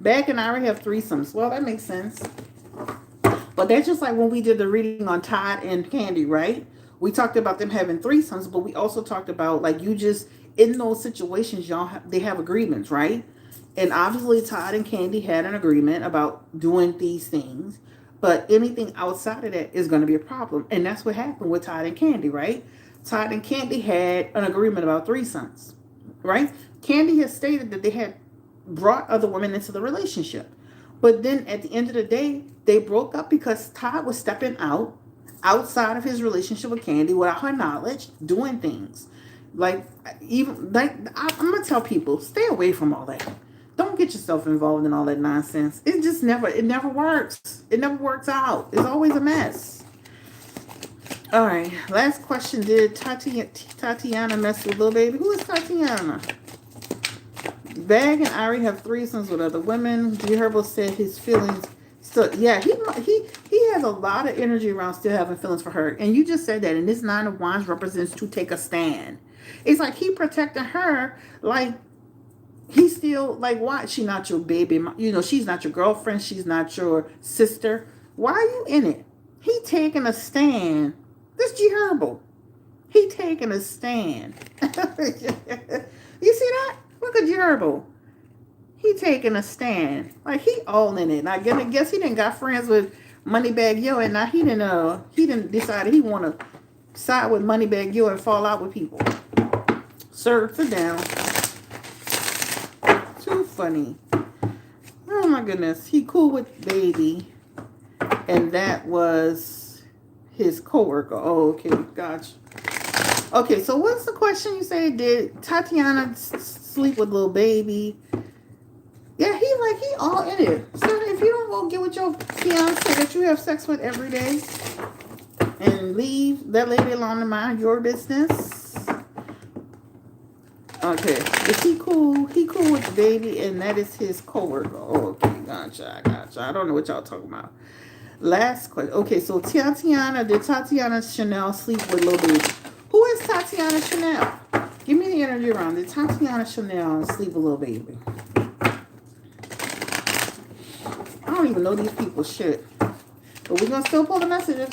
Bag and Ari have threesomes. Well, that makes sense. But that's just like when we did the reading on Todd and Candy, right? We talked about them having threesomes, but we also talked about like you just in those situations, they have agreements, right? And obviously, Todd and Candy had an agreement about doing these things, but anything outside of that is going to be a problem, and that's what happened with Todd and Candy, right? Todd and Candy had an agreement about threesomes, right? Candy has stated that they had brought other women into the relationship. But then at the end of the day, they broke up because Todd was stepping outside of his relationship with Candy without her knowledge, doing things. Like I'm gonna tell people, stay away from all that. Don't get yourself involved in all that nonsense. It never works. It never works out. It's always a mess. All right, last question. Did Tatiana mess with Lil Baby? Who is Tatiana? Bag and Ari have threesomes with other women. G Herbo said his feelings still. Yeah, he has a lot of energy around still having feelings for her. And you just said that. And this Nine of Wands represents to take a stand. It's like he protecting her. Like he's still like, why? She not your baby. She's not your girlfriend. She's not your sister. Why are you in it? He taking a stand. This G Herbo. He taking a stand. You see that? Look at G Herbo. He taking a stand. Like he all in it. And I guess he didn't got friends with Moneybag Yo, and now he didn't decide he wanna side with Moneybag Yo and fall out with people. Sir, sit down. Too funny. Oh my goodness. He cool with Baby. And that was his coworker. Oh, okay, gotcha. Okay, so what's the question you say? Did Tatiana sleep with Lil Baby? Yeah, he all in it. So if you don't go get with your fiance that you have sex with every day and leave that lady alone to mind your business. Okay, is he cool? He cool with Baby, and that is his coworker. Oh, okay, gotcha. I don't know what y'all talking about. Last question. Okay, so did Tatiana Chanel sleep with Lil Baby? Who is Tatiana Chanel? Give me the energy around. Did Tatiana Chanel sleep with Lil Baby? I don't even know these people shit. But we're going to still pull the messages.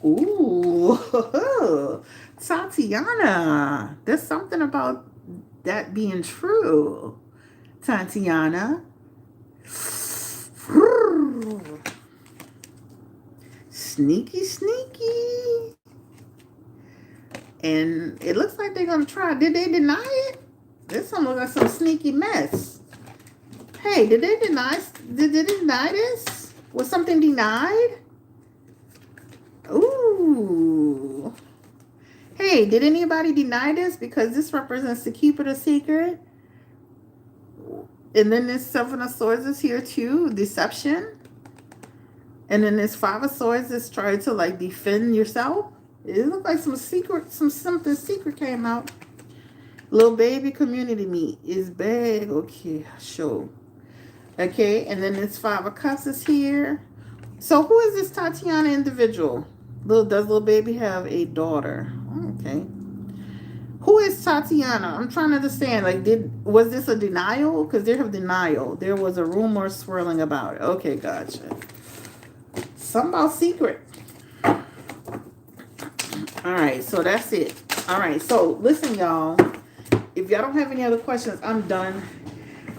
Ooh. Tatiana. There's something about that being true. Tatiana. Sneaky. And it looks like they're going to try. Did they deny it? This one looks like some sneaky mess. Hey, did they deny this? Was something denied? Ooh. Hey, did anybody deny this? Because this represents to keep it a secret. And then this Seven of Swords is here too. Deception. And then this Five of Swords is trying to like defend yourself. It looked like something secret came out. Lil Baby community meet is big. Okay, show. Okay, and then this Five of Cups is here. So who is this Tatiana individual? Does Lil Baby have a daughter? Okay. Who is Tatiana? I'm trying to understand. Like, was this a denial? Because there have denial. There was a rumor swirling about it. Okay, gotcha. Something about secret. All right, so that's it. All right, so listen, y'all. If y'all don't have any other questions, I'm done.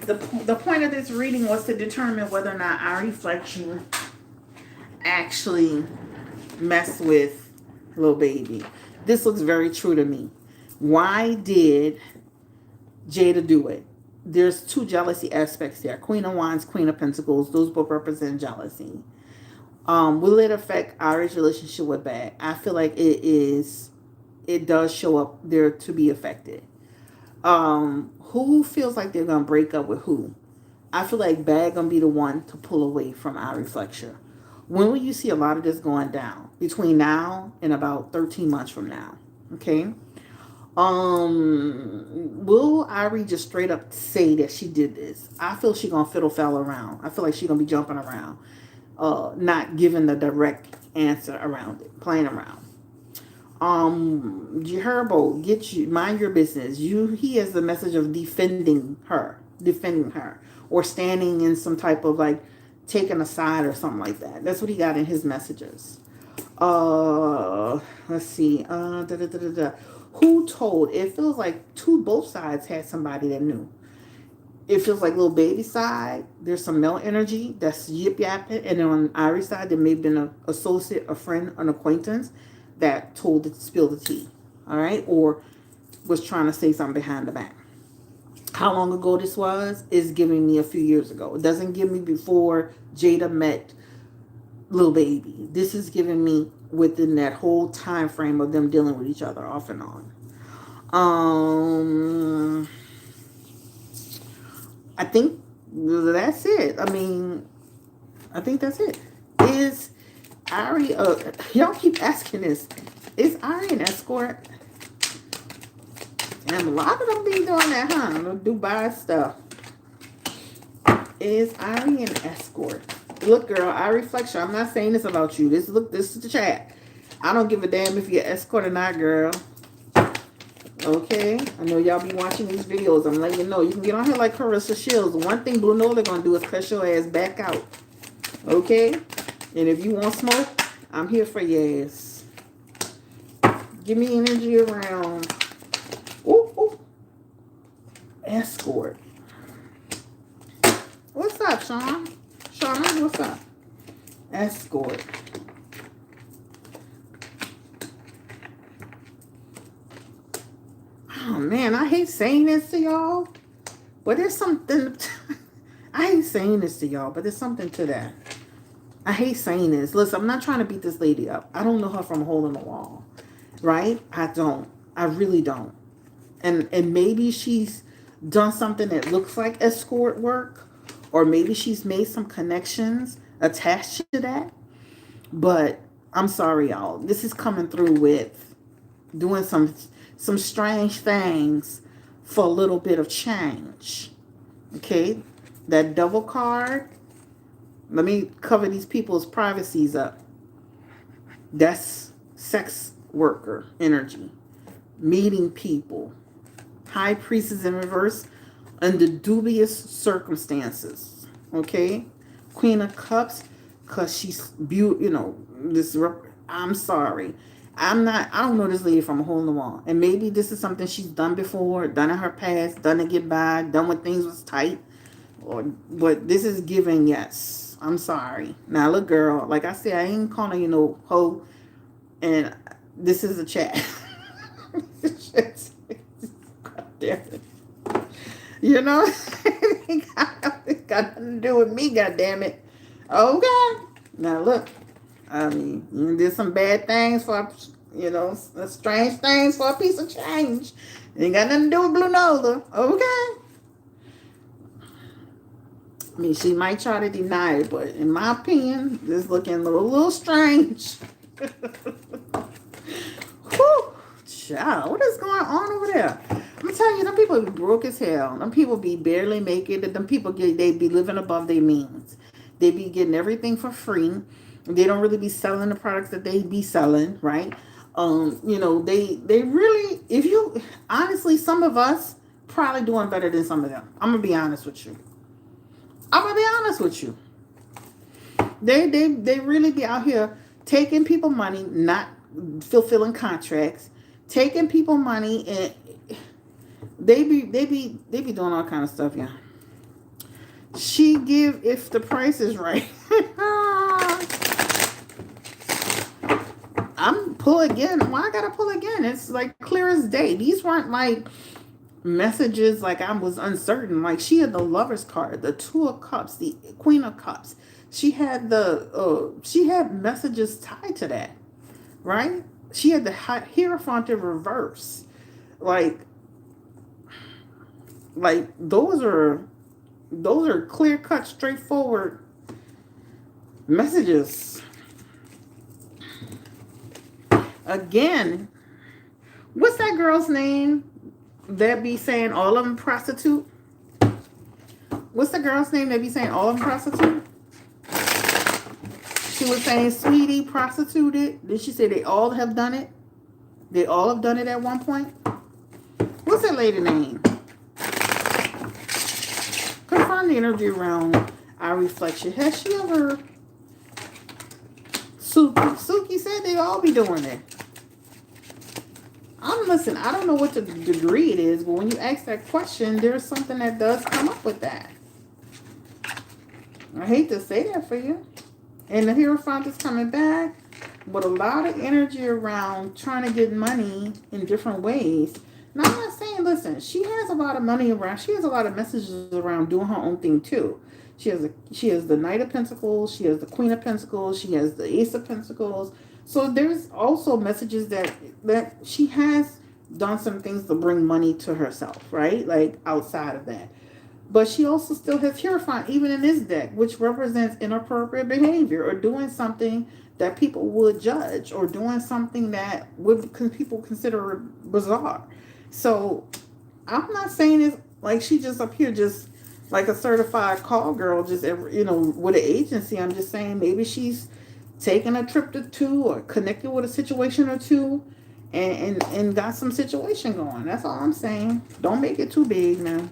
The point of this reading was to determine whether or not Ari Fletcher actually messed with Lil Baby. This looks very true to me. Why did Jayda do it? There's two jealousy aspects there. Queen of Wands, Queen of Pentacles. Those both represent jealousy. Will it affect Ari's relationship with Bag? I feel like it does show up there to be affected. Who feels like they're going to break up with who? I feel like Bag going to be the one to pull away from Ari Fletcher. When will you see a lot of this going down? Between now and about 13 months from now. Okay? Will Ari just straight up say that she did this? I feel she's going to fiddle-faddle around. I feel like she's going to be jumping around. Not giving the direct answer around it, playing around. Herbo, mind your business. He has the message of defending her, or standing in some type of like taking a side or something like that. That's what he got in his messages. Let's see. Who told? It feels like both sides had somebody that knew. It feels like little baby side, there's some male energy that's yip yapping, and then on Ari's side, there may have been an associate, a friend, an acquaintance that told it to spill the tea. All right, or was trying to say something behind the back. How long ago this was is giving me a few years ago. It doesn't give me before Jayda met little baby. This is giving me within that whole time frame of them dealing with each other off and on. I think that's it. I mean, I think that's it. Is Ari, y'all keep asking this. Is Ari an escort? And a lot of them be doing that, huh? The Dubai stuff. Is Ari an escort? Look, girl, Ari Fletcher, I'm not saying this about you. This is the chat. I don't give a damn if you're an escort or not, girl. Okay? I know y'all be watching these videos. I'm letting you know. You can get on here like Carissa Shields. One thing Blue Nola gonna do is cut your ass back out. Okay? And if you want smoke, I'm here for your ass. Give me energy around. Ooh, ooh. Escort. What's up, Sean? Sean, what's up? Escort. Oh, man, I hate saying this to y'all. But there's something... I hate saying this to y'all, but there's something to that. I hate saying this. Listen, I'm not trying to beat this lady up. I don't know her from a hole in the wall. Right? I don't. I really don't. And maybe she's done something that looks like escort work. Or maybe she's made some connections attached to that. But I'm sorry, y'all. This is coming through with doing some strange things for a little bit of change. Okay? That double card. Let me cover these people's privacies up. That's sex worker energy. Meeting people. High priestess in reverse under dubious circumstances. Okay? Queen of Cups, because she's beautiful, you know, I'm sorry. I don't know this lady from a hole in the wall. And maybe this is something she's done before, done in her past, done to get by, done when things was tight. But this is giving yes. I'm sorry. Now, look, girl, like I said, I ain't calling you no hoe. And this is a chat. God damn it. You know? It got nothing to do with me, goddammit. Okay. Now, look. I mean, you did some bad things for, you know, strange things for a piece of change. It ain't got nothing to do with Blue Nola. Okay. I mean, she might try to deny it, but in my opinion, this looking a little strange. Whew. Child, what is going on over there? I'm telling you, them people be broke as hell. Them people be barely making it. Them people they be living above their means. They be getting everything for free. They don't really be selling the products that they be selling, right? You know, they really, if you, honestly, some of us probably doing better than some of them. I'm going to be honest with you. They really be out here taking people money, not fulfilling contracts, taking people money, and they be doing all kind of stuff, yeah. She give if the price is right. I'm pull again. Why I gotta pull again? It's like clear as day. These weren't like messages like I was uncertain. Like she had the Lover's card, the Two of Cups, the Queen of Cups. She had she had messages tied to that, right? She had the Hierophant in reverse. Like those are clear cut, straightforward messages. Again, what's that girl's name that be saying all of them prostitute? What's the girl's name that be saying all of them prostitute? She was saying, sweetie, prostituted. Did she say they all have done it? They all have done it at one point? What's that lady name? Confirm the energy around Ari Fletcher. Has she ever Suki said they all be doing it. Listen, I don't know what the degree it is, but when you ask that question, there's something that does come up with that. I hate to say that for you. And the Hierophant is coming back with a lot of energy around trying to get money in different ways. Now, I'm not saying, listen, she has a lot of money around. She has a lot of messages around doing her own thing too. She has the Knight of Pentacles. She has the Queen of Pentacles. She has the Ace of Pentacles. So there's also messages that she has done some things to bring money to herself, right? Like outside of that. But she also still has Hierophant, even in this deck, which represents inappropriate behavior or doing something that people would judge or doing something that people consider bizarre. So I'm not saying it's like she just up here just like a certified call girl, just with an agency. I'm just saying maybe she's taking a trip to two or connected with a situation or two and got some situation going. That's all I'm saying. Don't make it too big now.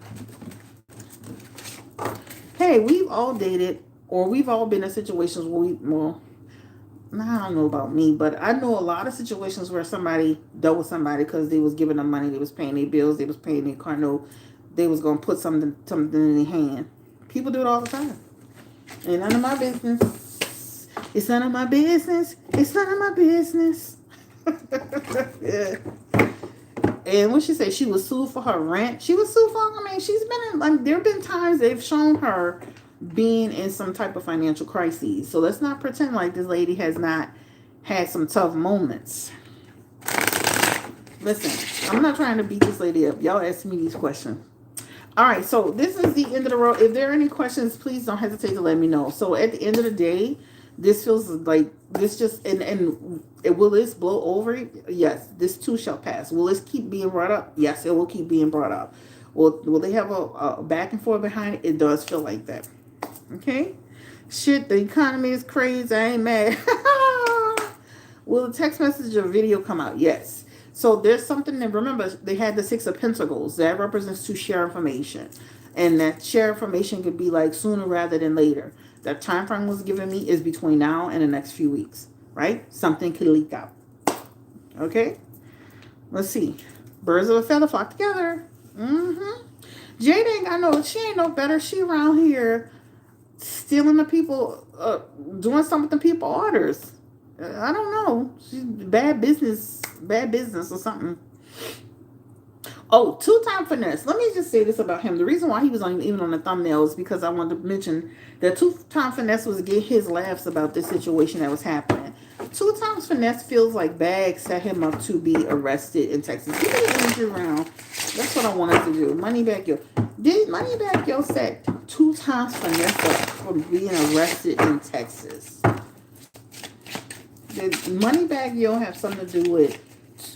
Hey, we've all dated or we've all been in situations where I don't know about me, but I know a lot of situations where somebody dealt with somebody because they was giving them money, they was paying their bills, they was paying their car note, they was going to put something in their hand. People do it all the time. Ain't none of my business. It's none of my business. It's none of my business. Yeah. And when she said she was sued for her rent, she was sued for, she's been in, like, there have been times they've shown her being in some type of financial crises. So let's not pretend like this lady has not had some tough moments. Listen, I'm not trying to beat this lady up. Y'all ask me these questions. All right, so this is the end of the road. If there are any questions, please don't hesitate to let me know. So at the end of the day, this feels like this just, and will this blow over? Yes, this too shall pass. Will this keep being brought up? Yes, it will keep being brought up. Will they have a back and forth behind it? It does feel like that. Okay? Shit, the economy is crazy. I ain't mad. Will the text message or video come out? Yes. So there's something that, remember, they had the Six of Pentacles. That represents to share information. And that share information could be like sooner rather than later. That time frame was given me is between now and the next few weeks. Right? Something could leak out. Okay? Let's see. Birds of a feather flock together. Jayda ain't got no, she ain't no better. She around here stealing the people, doing something the people orders. I don't know. She's bad business or something. Oh, two-time finesse. Let me just say this about him. The reason why he was even on the thumbnail is because I wanted to mention that two-time finesse was to get his laughs about this situation that was happening. Two times finesse feels like Bag set him up to be arrested in Texas. Give me the energy around. That's what I wanted to do. Moneybag Yo. Did Moneybag Yo set two times finesse up for being arrested in Texas? Did Moneybag Yo have something to do with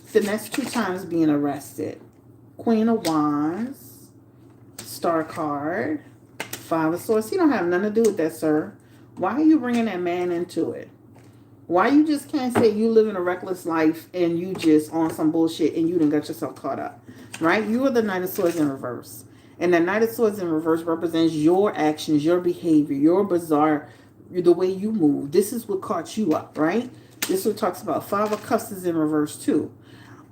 finesse two times being arrested? Queen of Wands, Star card, Five of Swords. He don't have nothing to do with that, sir. Why are you bringing that man into it? Why you just can't say you living a reckless life and you just on some bullshit and you done got yourself caught up, right? You are the Knight of Swords in reverse. And the Knight of Swords in reverse represents your actions, your behavior, your bizarre, the way you move. This is what caught you up, right? This is what talks about. Five of Cups is in reverse too.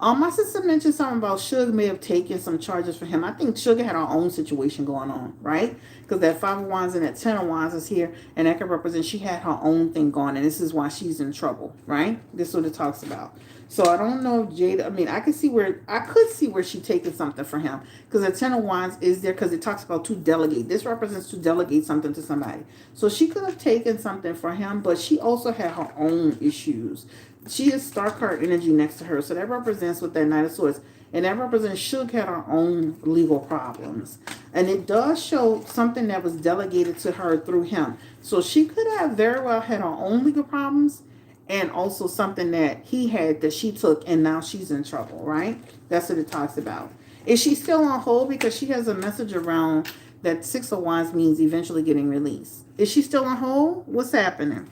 My sister mentioned something about Sugar may have taken some charges for him. I think Sugar had her own situation going on, right? Because that Five of Wands and that Ten of Wands is here, and that could represent she had her own thing going, and this is why she's in trouble, right? This is what it talks about. So I don't know if Jayda, I could see where she taking something for him, because the Ten of Wands is there because it talks about to delegate. This represents to delegate something to somebody. So she could have taken something for him, but she also had her own issues. She is Star card energy next to her. So that represents with that Knight of Swords. And that represents Suge had her own legal problems. And it does show something that was delegated to her through him. So she could have very well had her own legal problems and also something that he had that she took and now she's in trouble, right? That's what it talks about. Is she still on hold? Because she has a message around that Six of Wands means eventually getting released. Is she still on hold? What's happening?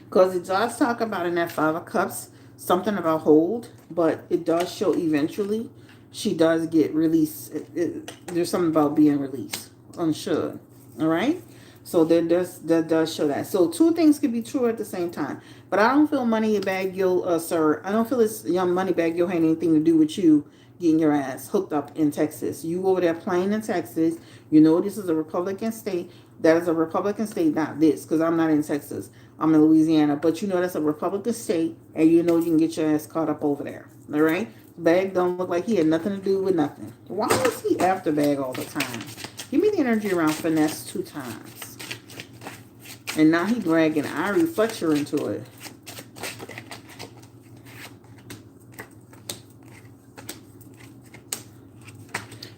Because it does talk about in that Five of Cups, something about hold, but it does show eventually she does get released. There's something about being released. Unsure. All right? So that does show that. So two things could be true at the same time. But I don't feel money bag yo, sir. I don't feel this young money bag yo had anything to do with you getting your ass hooked up in Texas. You over there playing in Texas. You know this is a Republican state. That is a Republican state, not this, because I'm not in Texas. I'm in Louisiana. But you know that's a Republican state, and you know you can get your ass caught up over there. All right? Bag don't look like he had nothing to do with nothing. Why is he after Bag all the time? Give me the energy around finesse 2 times. And now he dragging Fletcher into it.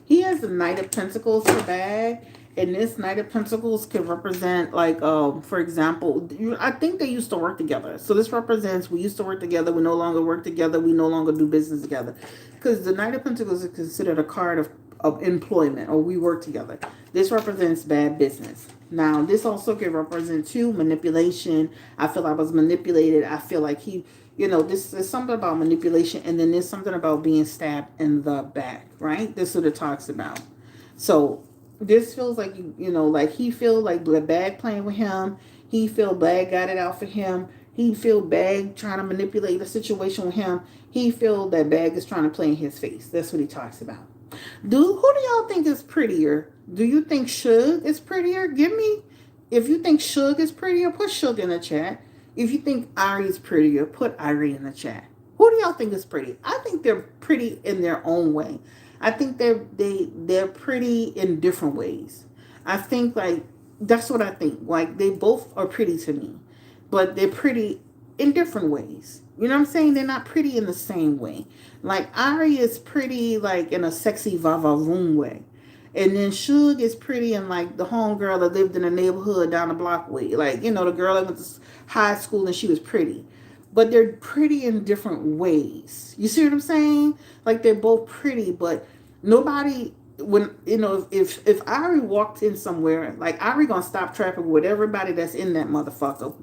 He has the Knight of Pentacles for Bag. And this Knight of Pentacles can represent, like, for example, I think they used to work together. So this represents we used to work together. We no longer work together. We no longer do business together. Because the Knight of Pentacles is considered a card of employment, or we work together. This represents bad business. Now, this also can represent, too, manipulation. I feel I was manipulated. I feel like he, this is something about manipulation. And then there's something about being stabbed in the back, right? This is what it talks about. So this feels like, like he feel like the Bag playing with him. He feel Bag got it out for him. He feel Bag trying to manipulate the situation with him. He feel that Bag is trying to play in his face. That's what he talks about. Who do y'all think is prettier? Do you think Suge is prettier? If you think Suge is prettier, put Suge in the chat. If you think Ari is prettier, put Ari in the chat. Who do y'all think is pretty? I think they're pretty in their own way. I think they're pretty in different ways. I think, like, that's what I think. Like, they both are pretty to me, but they're pretty in different ways. You know what I'm saying? They're not pretty in the same way. Like, Ari is pretty, like, in a sexy va-va-voom way. And then Suge is pretty in, like, the homegirl that lived in a neighborhood down the block way. Like, the girl that went to high school and she was pretty. But they're pretty in different ways. You see what I'm saying? Like, they're both pretty, but nobody, when, if Ari walked in somewhere, like, Ari gonna stop traffic with everybody that's in that motherfucker.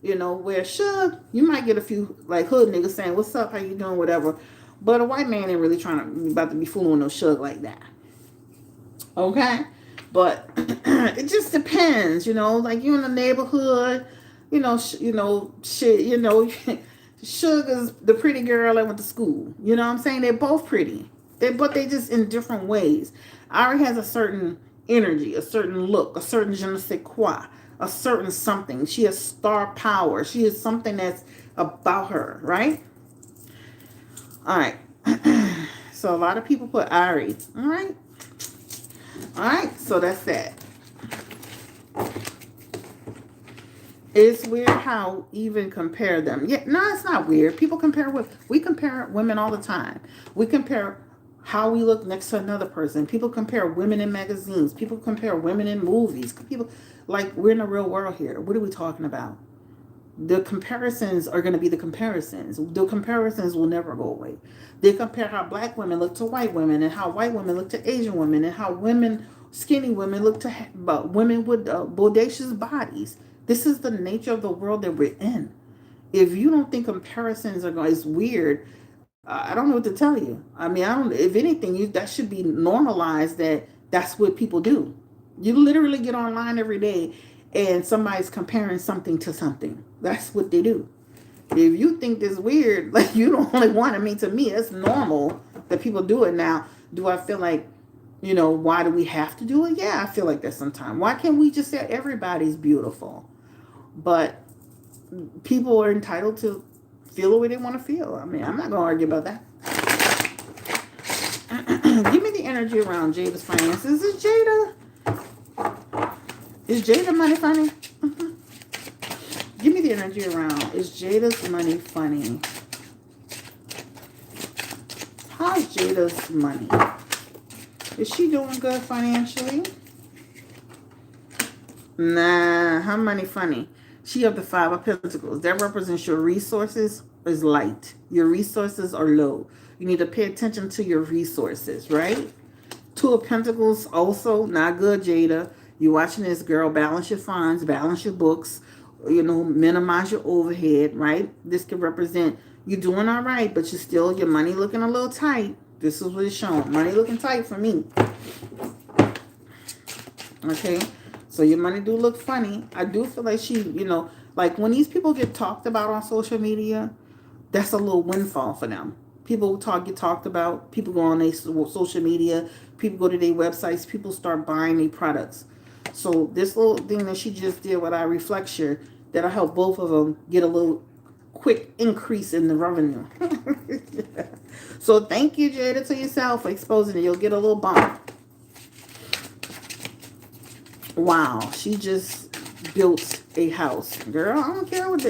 Where Suge, you might get a few, like, hood niggas saying, what's up, how you doing, whatever. But a white man ain't really about to be fooling with no Suge like that. Okay? But it just depends, like, you in the neighborhood, Suge is the pretty girl that went to school. You know what I'm saying? They're both pretty. But they just in different ways. Ari has a certain energy, a certain look, a certain je ne sais quoi, a certain something. She has star power. She is something that's about her, right? All right. So a lot of people put Ari. All right. All right. So that's that. It's weird how even compare them. Yeah, no, it's not weird. People compare we compare women all the time. We compare how we look next to another person. People compare women in magazines. People compare women in movies. People, like, we're in the real world here. What are we talking about? The comparisons are going to be the comparisons. The comparisons will never go away. They compare how black women look to white women, and how white women look to Asian women, and how skinny women look to women with bodacious bodies. This is the nature of the world that we're in. If you don't think comparisons it's weird, I don't know what to tell you. I mean, if anything, that should be normalized, that's what people do. You literally get online every day and somebody's comparing something to something. That's what they do. If you think this weird, like, you don't only want, to me, it's normal that people do it now. Do I feel like, why do we have to do it? Yeah, I feel like that sometimes. Why can't we just say everybody's beautiful? But people are entitled to feel the way they want to feel. I mean, I'm not going to argue about that. Give me the energy around Jayda's finances. Is Jayda money funny? Give me the energy around. Is Jayda's money funny? How's Jayda's money? Is she doing good financially? Nah, her money funny. She have the 5 of Pentacles. That represents your resources is light. Your resources are low. You need to pay attention to your resources, right? 2 of Pentacles also not good, Jayda. You're watching this, girl. Balance your funds, balance your books, minimize your overhead, right? This could represent you're doing all right, but your money looking a little tight. This is what it's showing. Money looking tight for me. Okay. So your money do look funny. I do feel like she, like when these people get talked about on social media, that's a little windfall for them. People get talked about. People go on their social media. People go to their websites. People start buying their products. So this little thing that she just did with our Fletcher, that'll help both of them get a little quick increase in the revenue. So thank you, Jayda, to yourself for exposing it. You'll get a little bump. Wow, she just built a house. Girl, I don't care what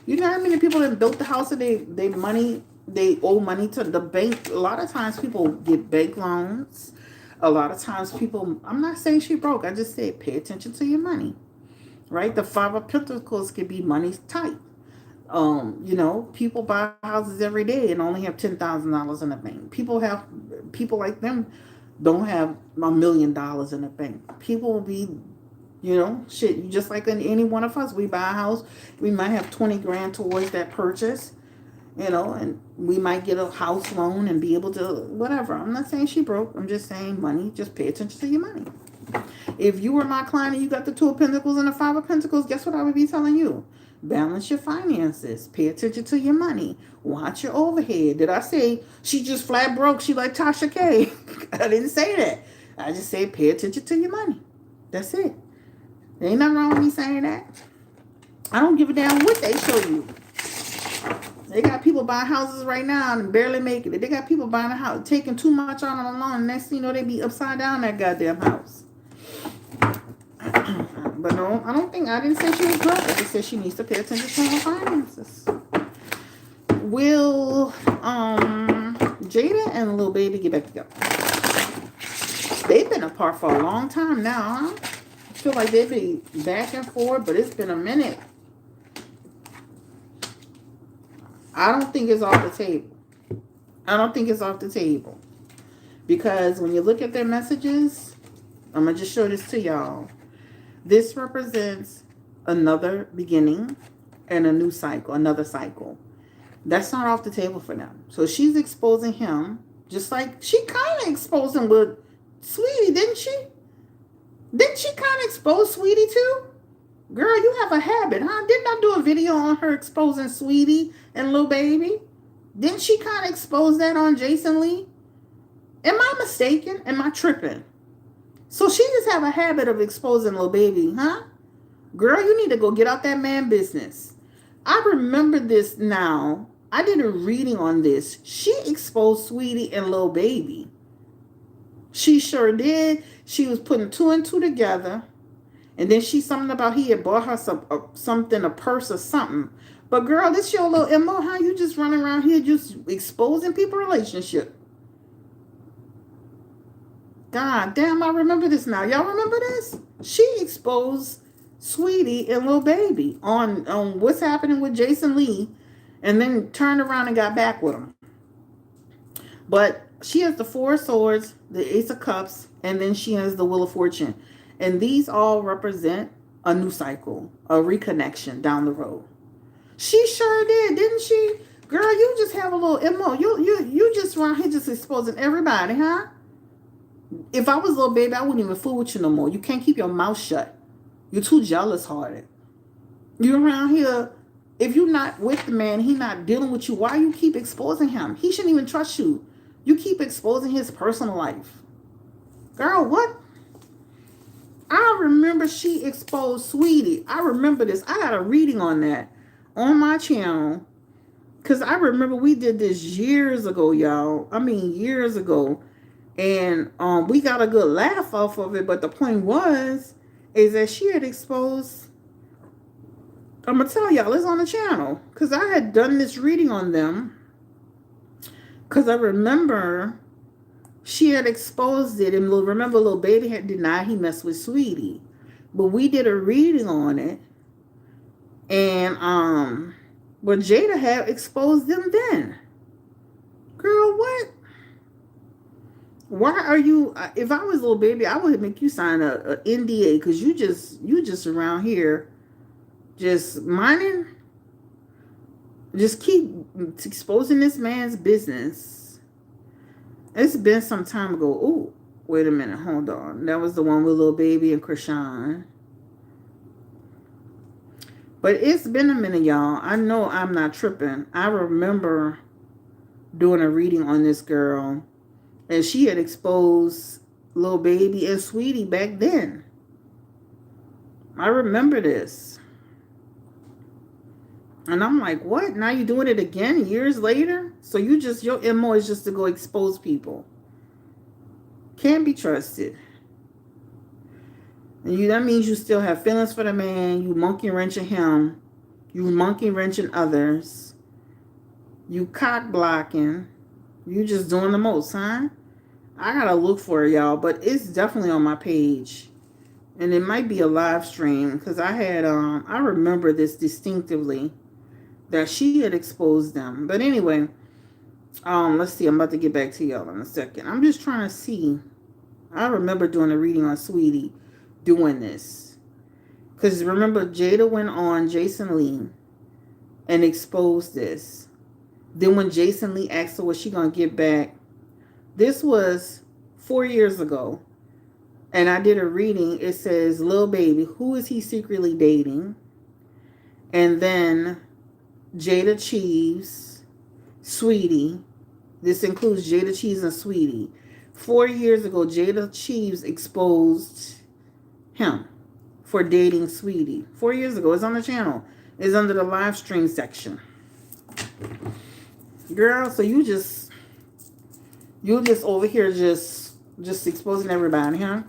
you know how many people that built the house and they money, they owe money to the bank. A lot of times people get bank loans. A lot of times people, I'm not saying she broke. I just say pay attention to your money. Right? The Five of Pentacles can be money tight. People buy houses every day and only have $10,000 in the bank. People like them don't have $1,000,000 in the bank. People will be, shit, just like any one of us. We buy a house, we might have 20 grand towards that purchase, and we might get a house loan and be able to, whatever. I'm not saying she broke. I'm just saying money, just pay attention to your money. If you were my client and you got the Two of Pentacles and the Five of Pentacles, guess what I would be telling you? Balance your finances. Pay attention to your money. Watch your overhead. Did I say she just flat broke? She like Tasha K. I didn't say that. I just said pay attention to your money. That's it. There ain't nothing wrong with me saying that. I don't give a damn what they show you. They got people buying houses right now and barely making it. They got people buying a house, taking too much on a loan. Next thing you know, they be upside down that goddamn house. But no, I didn't say she was broke. I just said she needs to pay attention to her finances. Will Jayda and Lil Baby get back together? They've been apart for a long time now, huh? I feel like they've been back and forth, but it's been a minute. I don't think it's off the table. Because when you look at their messages, I'm going to just show this to y'all. This represents another beginning and a new cycle, another cycle. That's not off the table for them. So she's exposing him, just like she kind of exposed him with Sweetie, didn't she? Didn't she kind of expose Sweetie too? Girl, you have a habit, huh? Didn't I do a video on her exposing Sweetie and Lil Baby? Didn't she kind of expose that on Jason Lee? Am I mistaken? Am I tripping? So she just have a habit of exposing Lil Baby, huh? Girl, you need to go get out that man business. I remember this now. I did a reading on this. She exposed Sweetie and Lil Baby. She sure did. She was putting two and two together. And then she something about he had bought her something, a purse or something. But girl, this your little MO, how you just running around here just exposing people's relationship. God damn, I remember this now. Y'all remember this? She exposed Sweetie and Lil Baby on what's happening with Jason Lee, and then turned around and got back with him. But she has the Four of Swords, the Ace of Cups, and then she has the Wheel of Fortune. And these all represent a new cycle, a reconnection down the road. She sure did, didn't she? Girl, you just have a little MO. You just around here just exposing everybody, huh? If I was a little baby, I wouldn't even fool with you no more. You can't keep your mouth shut. You're too jealous-hearted. You're around here. If you're not with the man, he not dealing with you, why you keep exposing him? He shouldn't even trust you. You keep exposing his personal life. Girl, what? I remember she exposed Sweetie. I remember this. I got a reading on that on my channel. Because I remember we did this years ago, y'all. I mean, years ago. And we got a good laugh off of it. But the point is that she had exposed, I'm going to tell y'all, it's on the channel. Because I had done this reading on them. Because I remember she had exposed it. And remember, Lil Baby had denied he messed with Sweetie. But we did a reading on it. And but Jayda had exposed them then. Girl, what? Why are you? If I was Lil Baby, I would make you sign a NDA because you just around here, just minding, just keep exposing this man's business. It's been some time ago. Oh, wait a minute, hold on. That was the one with Lil Baby and Krishan. But it's been a minute, y'all. I know I'm not tripping. I remember doing a reading on this girl, and she had exposed Lil Baby and Sweetie back then. I remember this. And I'm like, what? Now you're doing it again years later? So your MO is just to go expose people. Can't be trusted. And that means you still have feelings for the man. You monkey wrenching him. You monkey wrenching others. You cock blocking. You just doing the most, huh? I gotta look for it, y'all. But it's definitely on my page. And it might be a live stream. Because I remember this distinctively. That she had exposed them. But anyway, let's see. I'm about to get back to y'all in a second. I'm just trying to see. I remember doing a reading on Sweetie doing this. Because remember, Jayda went on Jason Lee and exposed this. Then when Jason Lee asked her, was she going to get back? This was 4 years ago. And I did a reading. It says, Lil Baby, who is he secretly dating? And then Jayda, Cheaves, Sweetie. This includes Jayda, Cheaves, and Sweetie. 4 years ago, Jayda Cheaves exposed him for dating Sweetie. 4 years ago. It's on the channel. It's under the live stream section. Girl, so you just over here just exposing everybody, huh?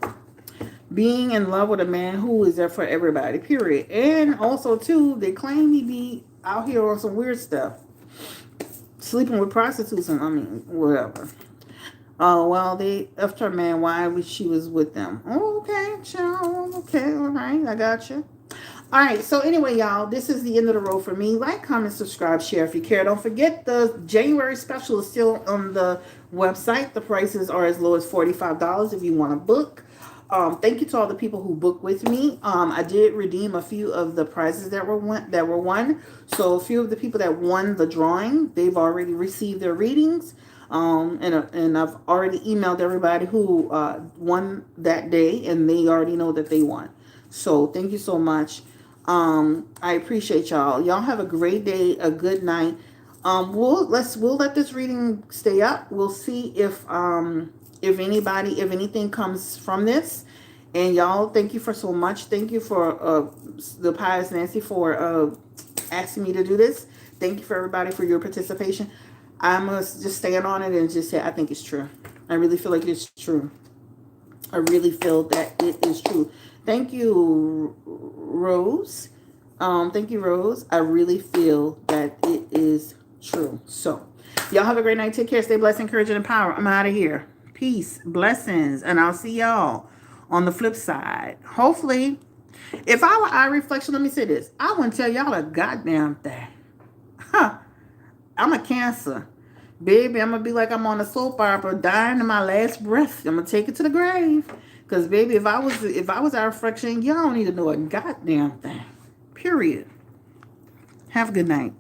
Being in love with a man who is there for everybody, period. And also, too, they claim he be out here on some weird stuff. Sleeping with prostitutes and, whatever. Oh, well, they effed her man. Why she was with them? Oh, okay, child. Okay, all right. I got you. All right. So anyway, y'all, this is the end of the road for me. Like, comment, subscribe, share if you care. Don't forget the January special is still on the website. The prices are as low as $45 if you want to book. Thank you to all the people who booked with me. I did redeem a few of the prizes that were won. So a few of the people that won the drawing, they've already received their readings. And I've already emailed everybody who won that day, and they already know that they won. So thank you so much. I appreciate y'all. Y'all have a great day, a good night. We'll let this reading stay up. We'll see if anything comes from this. And y'all, thank you for so much. Thank you for the Pious Nancy for asking me to do this. Thank you for everybody for your participation. I must just stand on it and just say I think it's true. I really feel like it's true. I really feel that it is true. Thank you, Rose. Thank you, Rose. I really feel that it is true. So, y'all have a great night. Take care. Stay blessed, encouraged, and empowered. I'm out of here. Peace, blessings, and I'll see y'all on the flip side. Hopefully, if I were eye reflection, let me say this. I wouldn't tell y'all a goddamn thing. Huh. I'm a Cancer. Baby, I'm going to be like I'm on a soap opera, dying in my last breath. I'm going to take it to the grave. Because, baby, if I was eye reflection, y'all don't need to know a goddamn thing. Period. Have a good night.